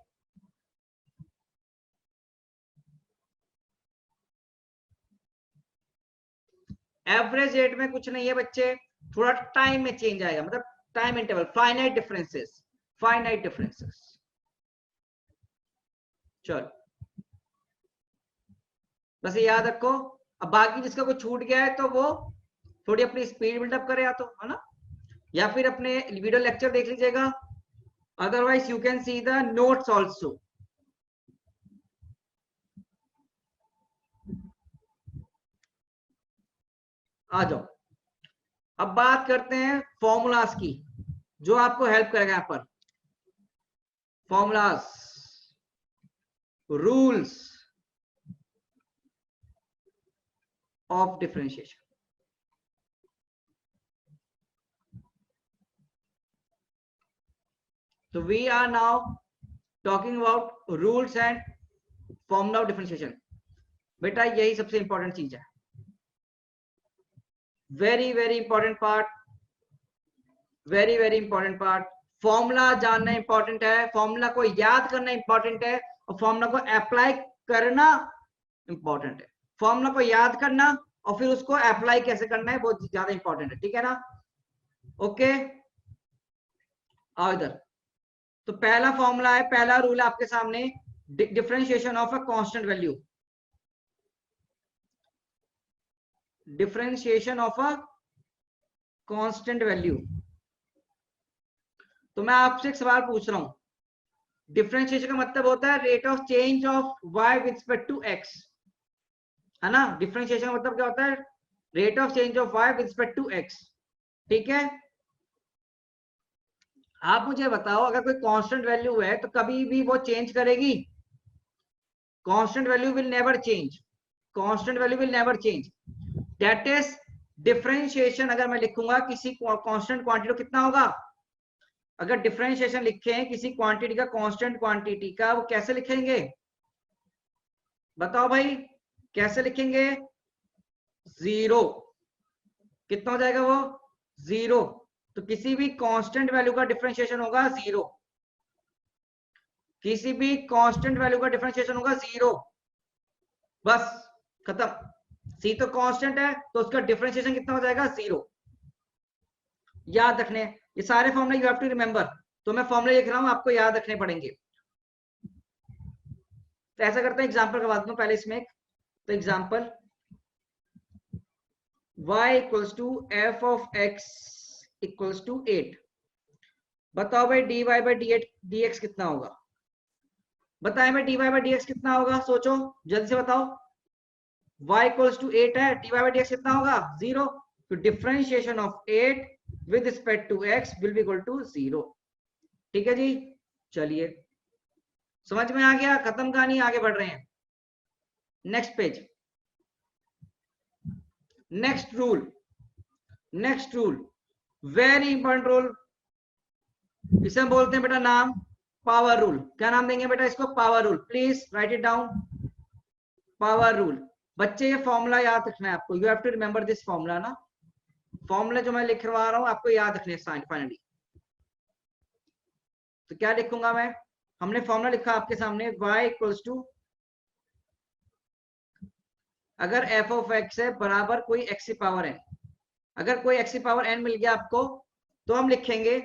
एवरेज रेट में कुछ नहीं है बच्चे, थोड़ा टाइम में चेंज आएगा, मतलब time interval, finite differences, finite differences. चलो बस ये याद रखो। अब बाकी जिसका कुछ छूट गया है तो वो थोड़ी अपनी स्पीड बिल्डअप करे, या तो है ना, या फिर अपने वीडियो लेक्चर देख लीजिएगा। Otherwise you can see the notes also. आ जाओ, अब बात करते हैं फॉर्मूलाज की जो आपको हेल्प करेगा। यहां पर formulas, rules of differentiation. So we are now talking about rules and formula of differentiation। बेटा यही सबसे इंपॉर्टेंट चीज है, very very important part, very very important part. Formula जानना इंपॉर्टेंट है, फॉर्मूला को याद करना इंपॉर्टेंट है, और फॉर्मूला को अप्लाई करना इंपॉर्टेंट है। फॉर्मूला को याद करना और फिर उसको अप्लाई कैसे करना है बहुत ज्यादा इंपॉर्टेंट है। ठीक है ना, ओके आओ इधर। तो पहला फॉर्मूला है, पहला रूल है आपके सामने, differentiation of a constant value. Differentiation of a constant value. तो मैं आपसे एक सवाल पूछ रहा हूं, डिफरेंशिएशन का मतलब होता है rate of change of y with respect to x, है ना। डिफरेंशिएशन का मतलब क्या होता है, rate of change of y with respect to x। ठीक है, आप मुझे बताओ अगर कोई कांस्टेंट वैल्यू है तो कभी भी वो चेंज करेगी? Constant value will never change, constant value will never change. That is differentiation. अगर मैं लिखूंगा किसी कांस्टेंट क्वांटिटी कितना होगा, अगर डिफरेंशिएशन लिखें किसी क्वांटिटी का, कांस्टेंट क्वांटिटी का, वो कैसे लिखेंगे बताओ भाई, कैसे लिखेंगे? जीरो। कितना हो जाएगा वो? जीरो। तो किसी भी कांस्टेंट वैल्यू का डिफरेंशिएशन होगा जीरो। किसी भी कांस्टेंट वैल्यू का डिफरेंशिएशन होगा 0, बस खत्म। सी तो कांस्टेंट है तो उसका डिफरेंशिएशन कितना हो जाएगा 0। याद रखने ये सारे फॉर्मूले यू हैव टू रिमेंबर, तो मैं फॉर्मूले लिख रहा हूं, आपको याद रखने पड़ेंगे। तो ऐसा करते हैं, एग्जांपल करवा दूं पहले इसमें एक। तो example y equals to f of x equals to 8। बताओ भाई dy बाई dx कितना होगा? बताएं भाई dy बाई dx कितना होगा? सोचो जल्दी से बताओ। y इक्वल्स टू 8 है, dy बाई dx कितना होगा? 0। तो differentiation of 8 with respect to x will be equal to 0। ठीक है जी, चलिए समझ में आ गया, खत्म कहानी, आगे बढ़ रहे हैं। Next page, next rule, next rule very important rule, इसे हम बोलते हैं बेटा नाम पावर रूल। क्या नाम देंगे बेटा इसको? Power rule. Please write it down, power rule. बच्चे ये फॉर्मूला याद रखना है आपको, you have to remember this formula ना। फॉर्मूला जो मैं लिखवा रहा हूं आपको याद रखने फाइनली। तो क्या लिखूंगा मैं? हमने फॉर्मूला लिखा आपके सामने, y इक्वल्स टू, अगर f ऑफ x है बराबर कोई x की पावर n, अगर कोई x की पावर n मिल गया आपको तो हम लिखेंगे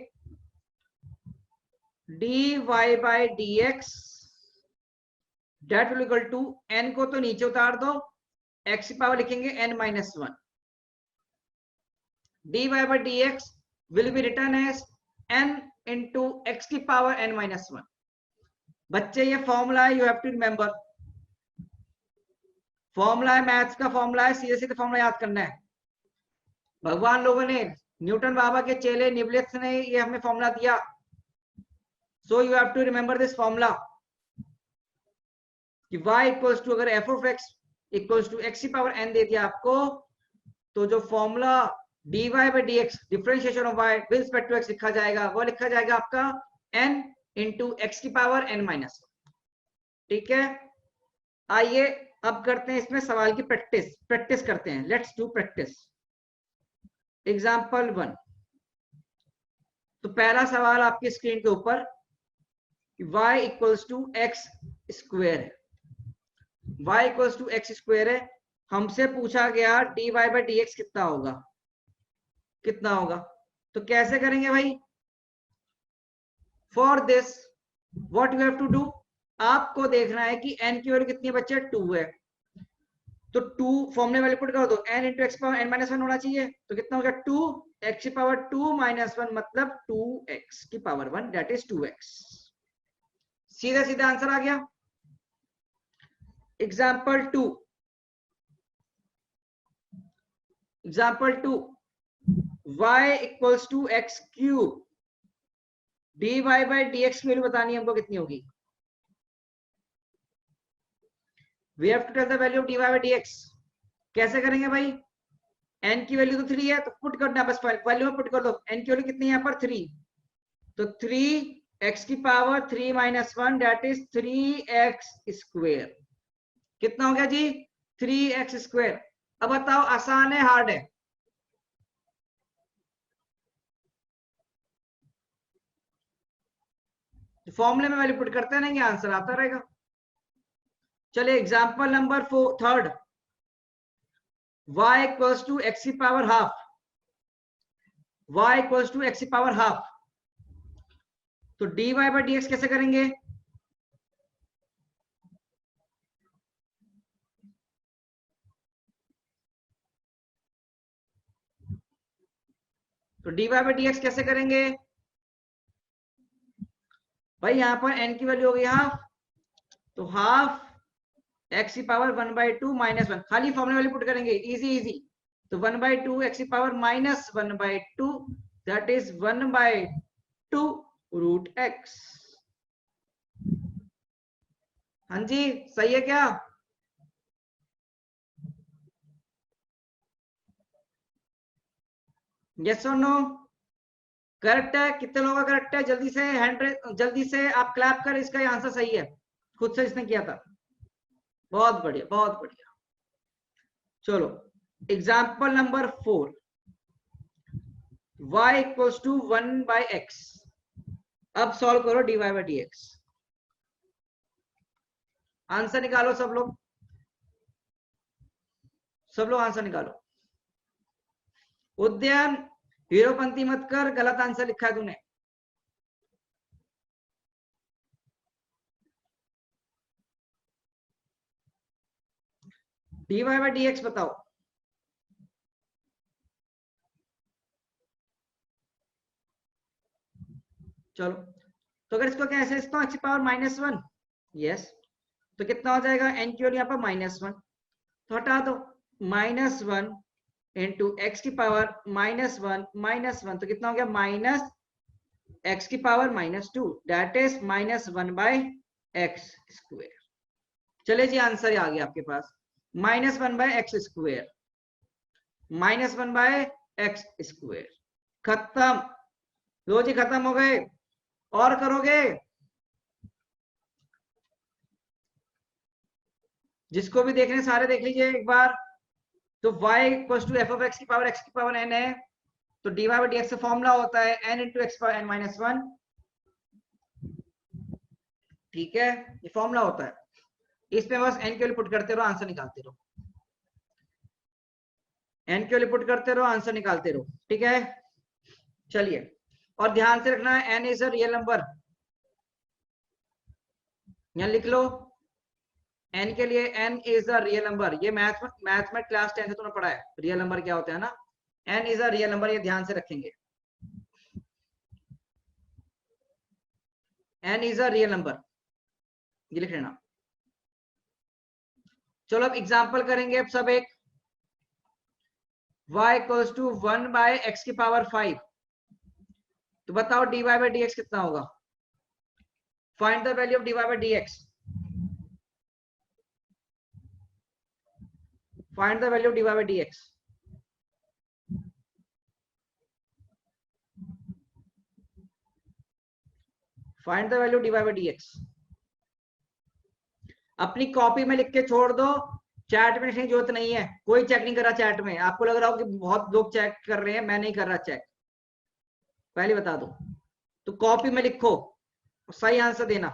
dy by dx that will equal to, n को तो नीचे उतार दो, x की पावर लिखेंगे n minus 1। dy by dx will be written as n into x की पावर n माइनस 1। बच्चे ये फॉर्मूला है, you have to remember. Formula है, मैथ्स का फॉर्मूला है, सीधे सीधे फॉर्मूला याद करना है। भगवान लोगों ने, न्यूटन बाबा के चेले निबलेस ने ये हमें फॉर्मूला दिया। So you have to remember this formula कि y इक्वल्स टू, अगर f of x equals to x की पावर n दे दिया आपको, तो जो formula dy by dx differentiation of y with respect to x लिखा जाएगा, वो लिखा जाएगा आपका n इंटू x की पावर n माइनस। ठीक है, आइए अब करते हैं इसमें सवाल की प्रैक्टिस करते हैं। Let's do practice. एग्जाम्पल 1। तो पहला सवाल आपकी स्क्रीन के ऊपर, y equals to x square है, y equals to x square है। हमसे पूछा गया dy बाई dx कितना होगा, कितना होगा? तो कैसे करेंगे भाई? For this what you have to do, आपको देखना है कि n की वैल्यू कितनी है बच्चे? 2 है। तो 2 फॉर्मूले वाले पुट कर दो, n into x power n minus 1 होना चाहिए। तो कितना हो गया? 2 x की पावर 2 माइनस 1 मतलब 2x की पावर 1 दैट इज 2x। सीधा सीधा आंसर आ गया। Example 2, example 2, y equals to x cube, dy by dx की वैल्यू बतानी है हमको कितनी होगी। We have to tell the value of dy by dx। कैसे करेंगे भाई? n की वैल्यू तो 3 है, तो पुट करना, बस वैल्यू में पुट कर दो। n की वैल्यू कितनी है यहाँ पर? 3। तो 3x की power 3 minus 1 that is 3x square. कितना हो गया जी? 3x square. अब बताओ आसान है हार्ड है? फॉर्मूले में वैल्यू पुट करते रहेंगे, आंसर आता रहेगा। चलिए example number 3, y equals to x की power half, y equals to x की पावर हाफ। तो dy बाई dx कैसे करेंगे? तो dy बाई dx कैसे करेंगे भाई? यहां पर n की वैल्यू हो गई हाफ, तो हाफ x की पावर 1/2 माइनस 1, खाली फॉर्मूला वैल्यू पुट करेंगे, इजी इजी। तो 1/2 x की power minus 1/2 that is 1/2 root x। हाँ जी, सही है क्या? यस और नो? करेक्ट है? कितने लोगों का करेक्ट है? जल्दी से जल्दी से आप क्लैप कर, इसका आंसर सही है, खुद से इसने किया था। बहुत बढ़िया, बहुत बढ़िया। चलो example number 4, y equals to 1/x। अब सॉल्व करो dy बाई dx। आंसर निकालो सब लोग, सब लोग आंसर निकालो। उद्यम हीरोपंती मत कर, गलत आंसर लिखा है तूने। dy बाय dx बताओ। चलो तो अगर इसको कैसे लिखता हूँ x की पावर -1, यस, तो कितना हो जाएगा, n की वैल्यू यहाँ पर -1, तो हटा दो, -1 इंटू एक्स की पावर -1 तो कितना हो गया, माइनस एक्स की power -2, that is -1 by x square. चले जी आंसर आ गया आपके पास, -1 by x square, -1 by x square. खत्म, लो जी खत्म हो गए। और करोगे, जिसको भी देखने सारे देख लीजिए एक बार। तो y equal to F of x की पावर n है, तो dy बाई dx का फॉर्मूला होता है n into x power n minus 1, ठीक है, ये फॉर्मूला होता है। इसमें बस n की वैल्यू पुट करते रहो, आंसर निकालते रहो, n की वैल्यू पुट करते रहो, आंसर निकालते रहो, ठीक है। चलिए, और ध्यान से रखना है n is a real number, यहां लिख लो n के लिए n is a real number. ये मैथ में क्लास 10 से तुमने पढ़ा है रियल नंबर क्या होता है ना, n is a real number, ये ध्यान से रखेंगे, n is a real number, ये लिख लेना। चलो अब एग्जांपल करेंगे अब सब एक। y equals to 1 by x की पावर 5, तो बताओ dy बाई dx कितना होगा। Find the value of dy by dx, find the value of dy by dx। Find the value dy by dx। अपनी कॉपी में लिख के छोड़ दो, चैट में लिखने की जरूरत नहीं है, कोई चेक नहीं कर रहा चैट में। आपको लग रहा हो कि बहुत लोग चेक कर रहे हैं, मैं नहीं कर रहा चेक, पहले बता दो। तो कॉपी में लिखो, सही आंसर देना।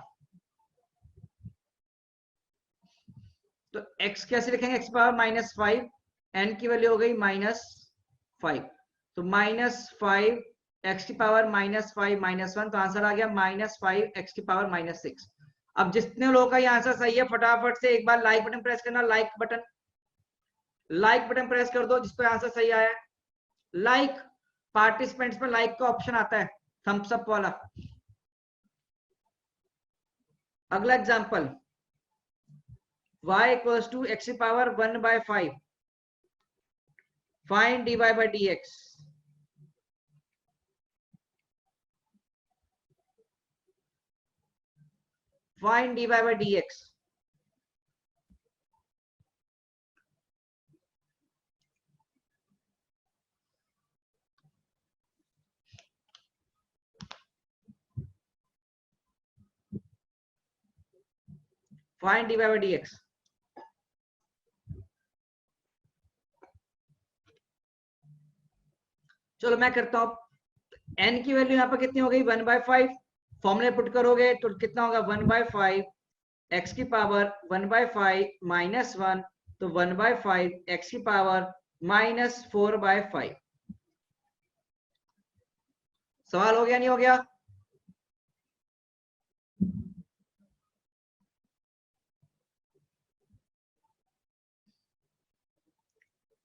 तो x कैसे लिखेंगे, x पावर -5, n की वैल्यू हो गई -5, तो -5 x की पावर -5 -1, तो आंसर आ गया -5 x की पावर -6। अब जितने लोगों का ये आंसर सही है, फटाफट से एक बार लाइक बटन प्रेस करना, लाइक बटन प्रेस कर दो जिसको आंसर सही आया है। लाइक, पार्टिसिपेंट्स में लाइक का ऑप्शन आता है, थम्स अप वाला। अगला example, y equals to x की power 1/5, find dy by dx। Find dy by dx। Find dy by dx। चलो मैं करता हूं। n की वैल्यू यहाँ पर कितनी हो गई, 1/5, फॉर्मूले पुट करोगे तो कितना होगा, 1/5 x की पावर 1/5 -1, तो 1/5 x की पावर -4/5। सवाल हो गया नहीं हो गया।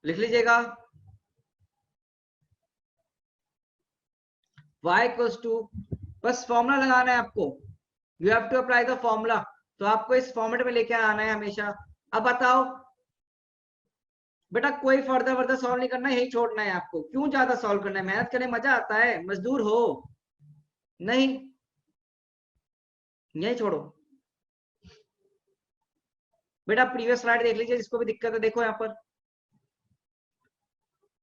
लिख लीजिएगा, y इक्वल्स टू, बस फॉर्मूला लगाना है आपको, you have to apply the formula, तो आपको इस फॉर्मेट में लेके आना है हमेशा। अब बताओ बेटा, कोई फर्दर सॉल्व नहीं करना है, यही छोड़ना है आपको। क्यों ज्यादा सॉल्व करना है, मेहनत करने मजा आता है, मजदूर हो नहीं, यही छोड़ो बेटा। प्रीवियस स्लाइड देख लीजिए, जिसको भी दिक्कत है देखो यहाँ पर,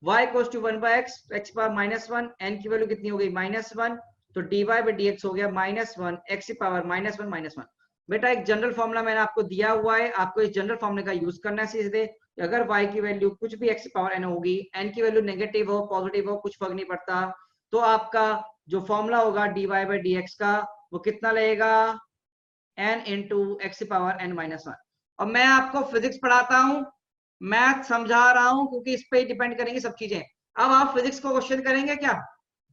y equals to 1/x, x power -1, n की वैल्यू कितनी हो गई, -1, तो dy बाई dx हो गया -1 x की पावर -1 बेटा एक जनरल फॉर्मूला मैंने आपको दिया हुआ है, आपको इस जनरल फॉर्मूले का यूज करना है सीधे। अगर y की वैल्यू कुछ भी x की पावर n होगी, n की वैल्यू नेगेटिव हो पॉजिटिव हो कुछ फर्क नहीं पड़ता, तो आपका जो फॉर्मूला होगा dy बाई dx का, वो कितना लगेगा, n into x power n minus 1। और मैं आपको फिजिक्स पढ़ाता हूं, मैथ समझा रहा हूं, क्योंकि इस पे डिपेंड करेंगी सब चीजें। अब आप फिजिक्स को क्वेश्चन करेंगे क्या?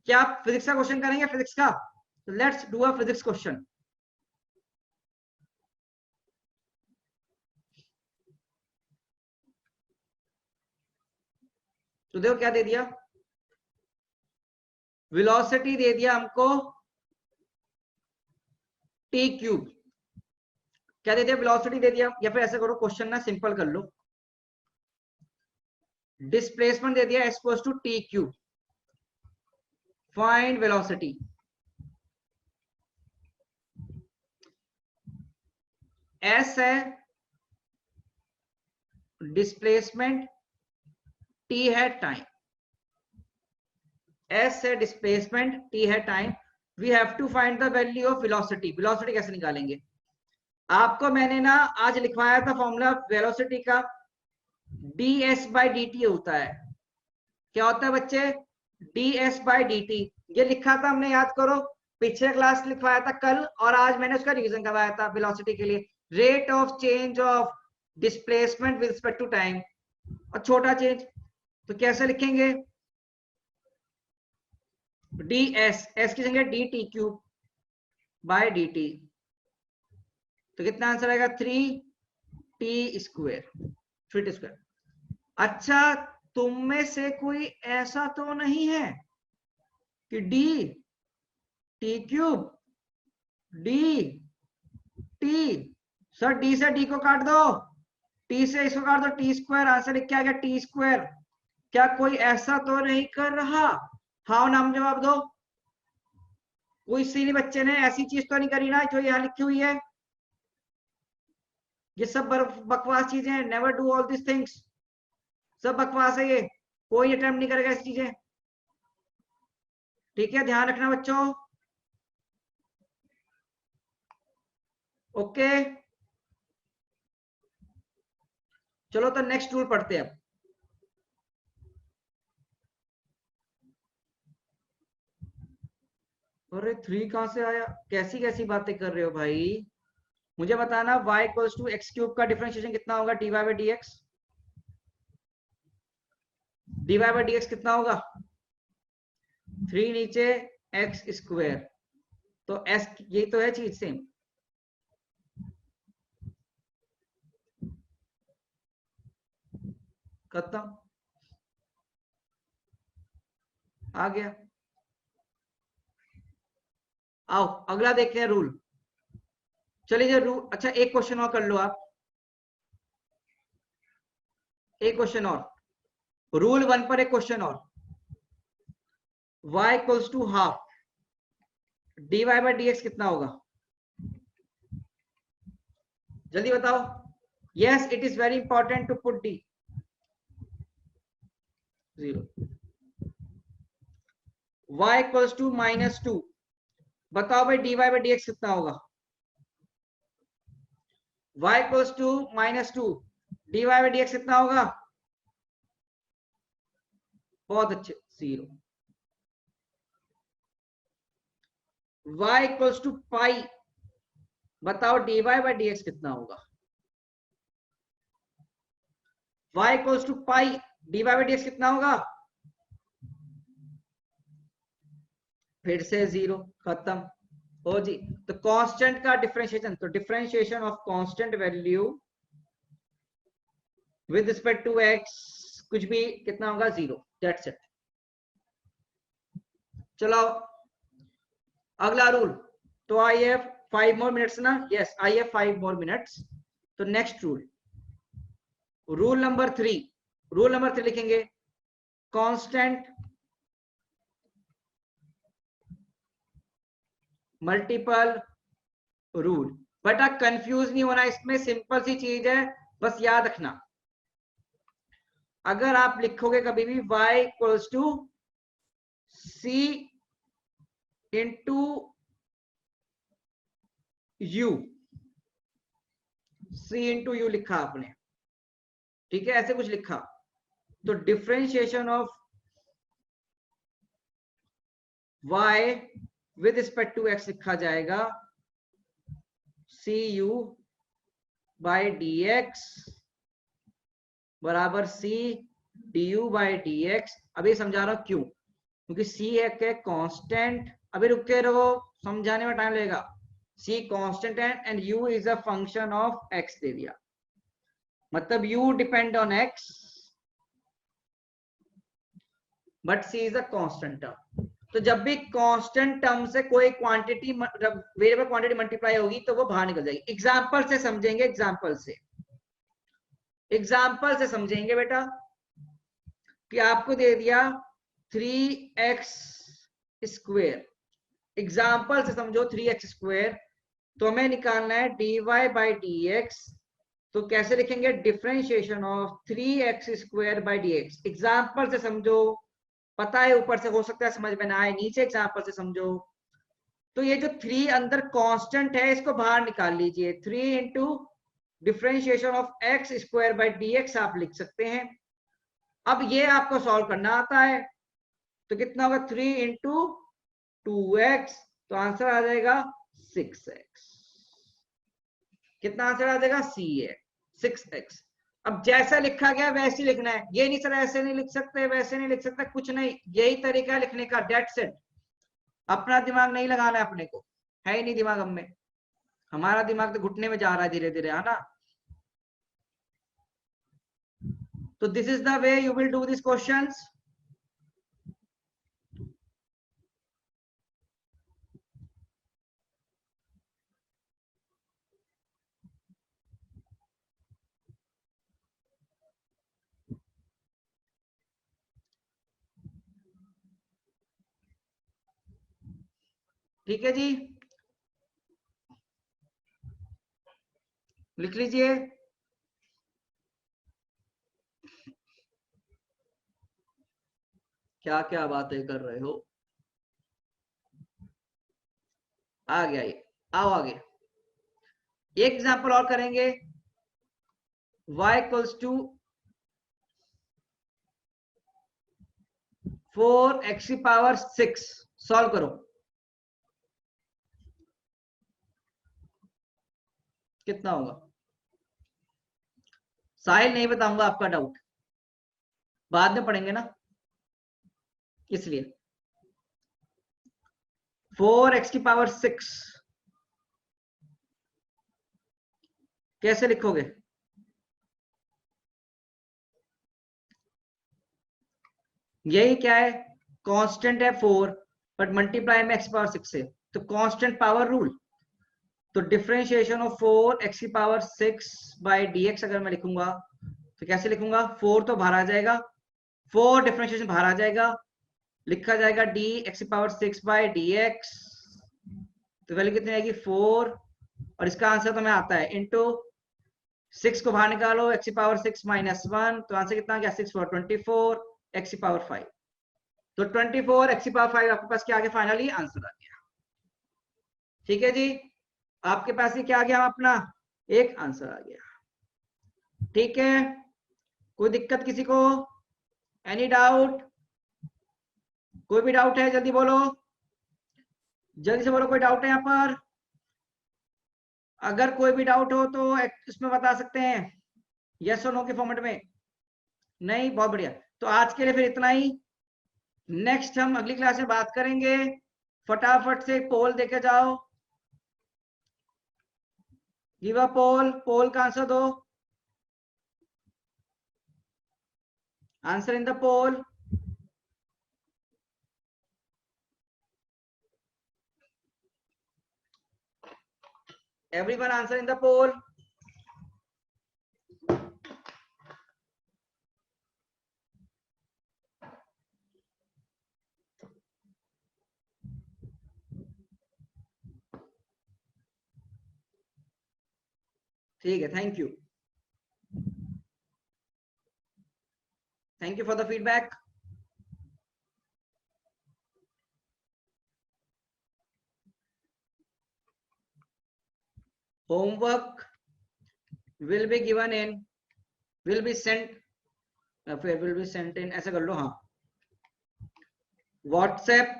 क्या आप फिजिक्स का क्वेश्चन करेंगे? फिजिक्स का, let's do a physics question. तो देखो क्या दे दिया, वेलोसिटी दे दिया हमको टी क्यूब। क्या दे दिया? वेलोसिटी दे दिया। या फिर ऐसे करो, क्वेश्चन ना सिंपल कर लो, डिस्प्लेसमेंट दे दिया S two T cube, find velocity. S है डिस्प्लेसमेंट, टी है टाइम। एस है डिस्प्लेसमेंट, टी है time. We have to find the value of velocity. Velocity कैसे निकालेंगे? आपको मैंने ना आज लिखवाया था फॉर्मूला वेलोसिटी का, ds बाई डी टी होता है। क्या होता है बच्चे? ds by d t. ये लिखा था हमने, याद करो, पिछले क्लास लिखवाया था कल, और आज मैंने उसका रिवीजन करवाया था वेलोसिटी के लिए। Rate of change of displacement with respect to time, और छोटा चेंज। तो कैसे लिखेंगे? ds, s की जगह D T cube by D T. तो कितना आंसर आएगा? 3t square, 3t square. अच्छा, तुम में से कोई ऐसा तो नहीं है कि D T cube D T, sir D से डी को काट दो, टी से इसको काट दो, टी स्क्वायर, आंसर क्या आ गया? T square. क्या कोई ऐसा तो नहीं कर रहा? हाँ नाम जवाब दो। कोई सीनी बच्चे ने ऐसी चीज तो नहीं करी ना जो यहाँ लिखी हुई है? ये सब बकवास चीजें हैं, never do all this things, सब बकवास है ये, कोई अटेम्प्ट नहीं करेगा ऐसी चीजें। ठीक है, ध्यान रखना बच्चों। ओके, चलो तो नेक्स्ट रूल पढ़ते हैं अब। अरे 3 कहां से आया? कैसी कैसी बातें कर रहे हो भाई? मुझे बताना, y equals to x cube का डिफरेंशिएशन कितना होगा? dy by D x. dy by D x कितना होगा? 3 नीचे एक्स स्क्वायर, तो s ये तो है चीज सेम। खत्म, आ गया। आओ अगला देखते हैं रूल। चलिए रूल, अच्छा एक क्वेश्चन और कर लो आप, एक क्वेश्चन और, रूल 1 पर एक क्वेश्चन और। y equals to half, dy by D x कितना होगा? जल्दी बताओ। Yes, it is very important to put d 0। y equals to -2, बताओ भाई dy बाई डी एक्स कितना होगा? y equals to -2, dy by D x कितना होगा? बहुत अच्छे, 0। y इक्वल्स टू पाई, बताओ dy बाई डी एक्स कितना होगा? y equals to pi, dy by D x कितना होगा? फिर से 0, खत्म हो जी। तो कांस्टेंट का डिफरेंशिएशन, तो differentiation of constant value with respect to x कुछ भी कितना होगा? 0, दैट्स इट। चलो अगला रूल। तो आई हैव 5 मोर मिनट्स ना? Yes, I have 5 more minutes. तो next rule, rule number 3, rule number 3 लिखेंगे, कांस्टेंट मल्टीपल रूल। बेटा कंफ्यूज नहीं होना, इसमें सिंपल सी चीज है, बस याद रखना। अगर आप लिखोगे कभी भी y equals to c into u, c into U लिखा आपने, ठीक है, ऐसे कुछ लिखा, तो differentiation of y with respect to x लिखा जाएगा C U by D x बराबर C d U by D x. अभी समझा रहा हूं क्यों, क्योंकि सी एक है कांस्टेंट, अभी रुके रहो समझाने में टाइम लगेगा। सी कांस्टेंट है and u is a function of x दे दिया, मतलब u depend on x but C is a constant term. तो जब भी कांस्टेंट टर्म से कोई क्वांटिटी वेरिएबल क्वांटिटी मल्टीप्लाई होगी तो वो बाहर निकल जाएगी। एग्जांपल से समझेंगे, एग्जांपल से समझेंगे बेटा, कि आपको दे दिया 3x स्क्वायर, एग्जाम्पल से समझो 3x स्क्वायर, तो हमें निकालना है dy बाई dx। तो कैसे लिखेंगे, differentiation of 3x square by dx। Example से समझो, पता है ऊपर से हो सकता है समझ में ना आए, नीचे एग्जाम्पल से समझो। तो ये जो 3 अंदर कांस्टेंट है इसको बाहर निकाल लीजिए, 3 into differentiation of x square by dx आप लिख सकते हैं। अब ये आपको सॉल्व करना आता है, तो कितना होगा 3 इंटू 2x, तो आंसर आ जाएगा 6x। कितना आंसर आ जाएगा, सी है 6x। अब जैसा लिखा गया वैसे ही लिखना है, ये नहीं सर ऐसे नहीं लिख सकते वैसे नहीं लिख सकते, कुछ नहीं, यही तरीका है लिखने का, डेट्स इट। अपना दिमाग नहीं लगाना है, अपने को है ही नहीं दिमाग हम में, हमारा दिमाग तो घुटने में जा रहा है धीरे धीरे, है ना। तो this is the way you will do this questions. ठीक है जी, लिख लीजिए। क्या क्या बातें कर रहे हो, आ गया ये, आओ आगे। एक एग्जांपल और करेंगे, y इक्वल्स टू 4x की पावर 6, सॉल्व करो। कितना होगा, साहिल नहीं बताऊंगा आपका डाउट, बाद में पढ़ेंगे ना, इसलिए 4x की पावर 6 कैसे लिखोगे, यही क्या है, कांस्टेंट है 4 बट मल्टीप्लाई में x पावर 6 से, तो कांस्टेंट पावर रूल। तो डिफरेंशिएशन ऑफ 4x की पावर 6 बाय dx अगर मैं लिखूंगा तो कैसे लिखूंगा, 4 तो बाहर आ जाएगा, 4 डिफरेंशिएशन बाहर आ जाएगा, लिखा जाएगा dx की पावर 6 बाय dx, तो वैल्यू कितनी आएगी 4, और इसका आंसर तो मैं आता है इनटू 6 को बाहर निकालो, x की पावर 6 माइनस 1, तो आंसर कितना आ गया 6 4 24, x की पावर 5। तो 24 x की पावर 5 आपके पास क्या आ गया, फाइनली आंसर आ गया। ठीक है जी, आपके पास ये क्या आ गया, अपना एक आंसर आ गया। ठीक है, कोई दिक्कत किसी को, एनी डाउट, कोई भी डाउट है जल्दी बोलो, जल्दी से बोलो, कोई डाउट है यहाँ पर, अगर कोई भी डाउट हो तो इसमें बता सकते हैं, यस और नो के फॉर्मेट में। नहीं, बहुत बढ़िया, तो आज के लिए फिर इतना ही, नेक्स्ट हम अगली क्लास में बात करेंगे। फटाफट से पोल देके जाओ, गिव अ पोल, पोल का आंसर दो, answer in the poll. Everyone answer in the poll. ठीक है, thank you, thank you for the feedback. Homework will be given in, will be sent, फिर will be sent in ऐसा कर लो, हाँ, WhatsApp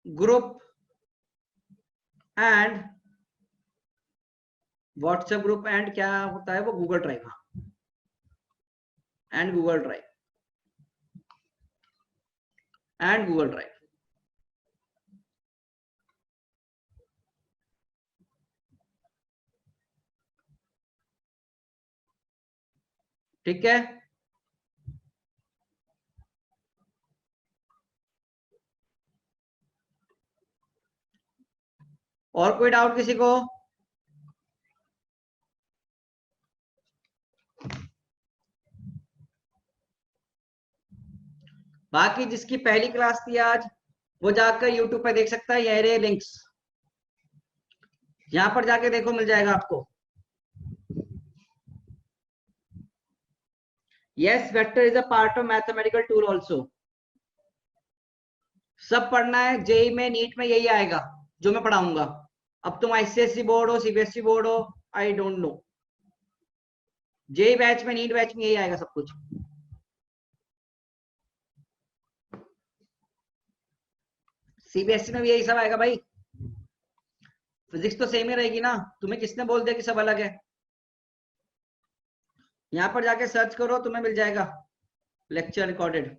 group and WhatsApp group and क्या होता है वो Google drive, and Google drive, and Google drive. ठीक है, और कोई डाउट किसी को? बाकी जिसकी पहली क्लास थी आज वो जाकर YouTube पे देख सकता है, ये रहे लिंक्स, यहां पर जाके देखो मिल जाएगा आपको। Yes, vector is a part of mathematical tool also. सब पढ़ना है, जेई में नीट में यही आएगा जो मैं पढ़ाऊंगा। अब तुम आईसीएसई बोर्ड हो, सीबीएसई बोर्ड हो, I don't know, JEE batch में नीट बैच में यही आएगा सब कुछ। सीबीएसई में भी यही सब आएगा भाई, फिजिक्स तो सेम ही रहेगी ना, तुम्हें किसने बोल दिया कि सब अलग है? यहां पर जाके सर्च करो, तुम्हें मिल जाएगा lecture recorded,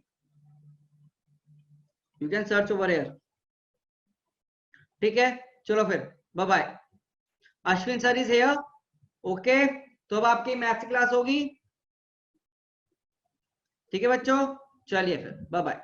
you can search over here. ठीक है, चलो फिर bye bye. Ashwin sir is here, okay. तो अब आपकी मैथ्स क्लास होगी, ठीक है बच्चों, चलिए फिर बाय बाय।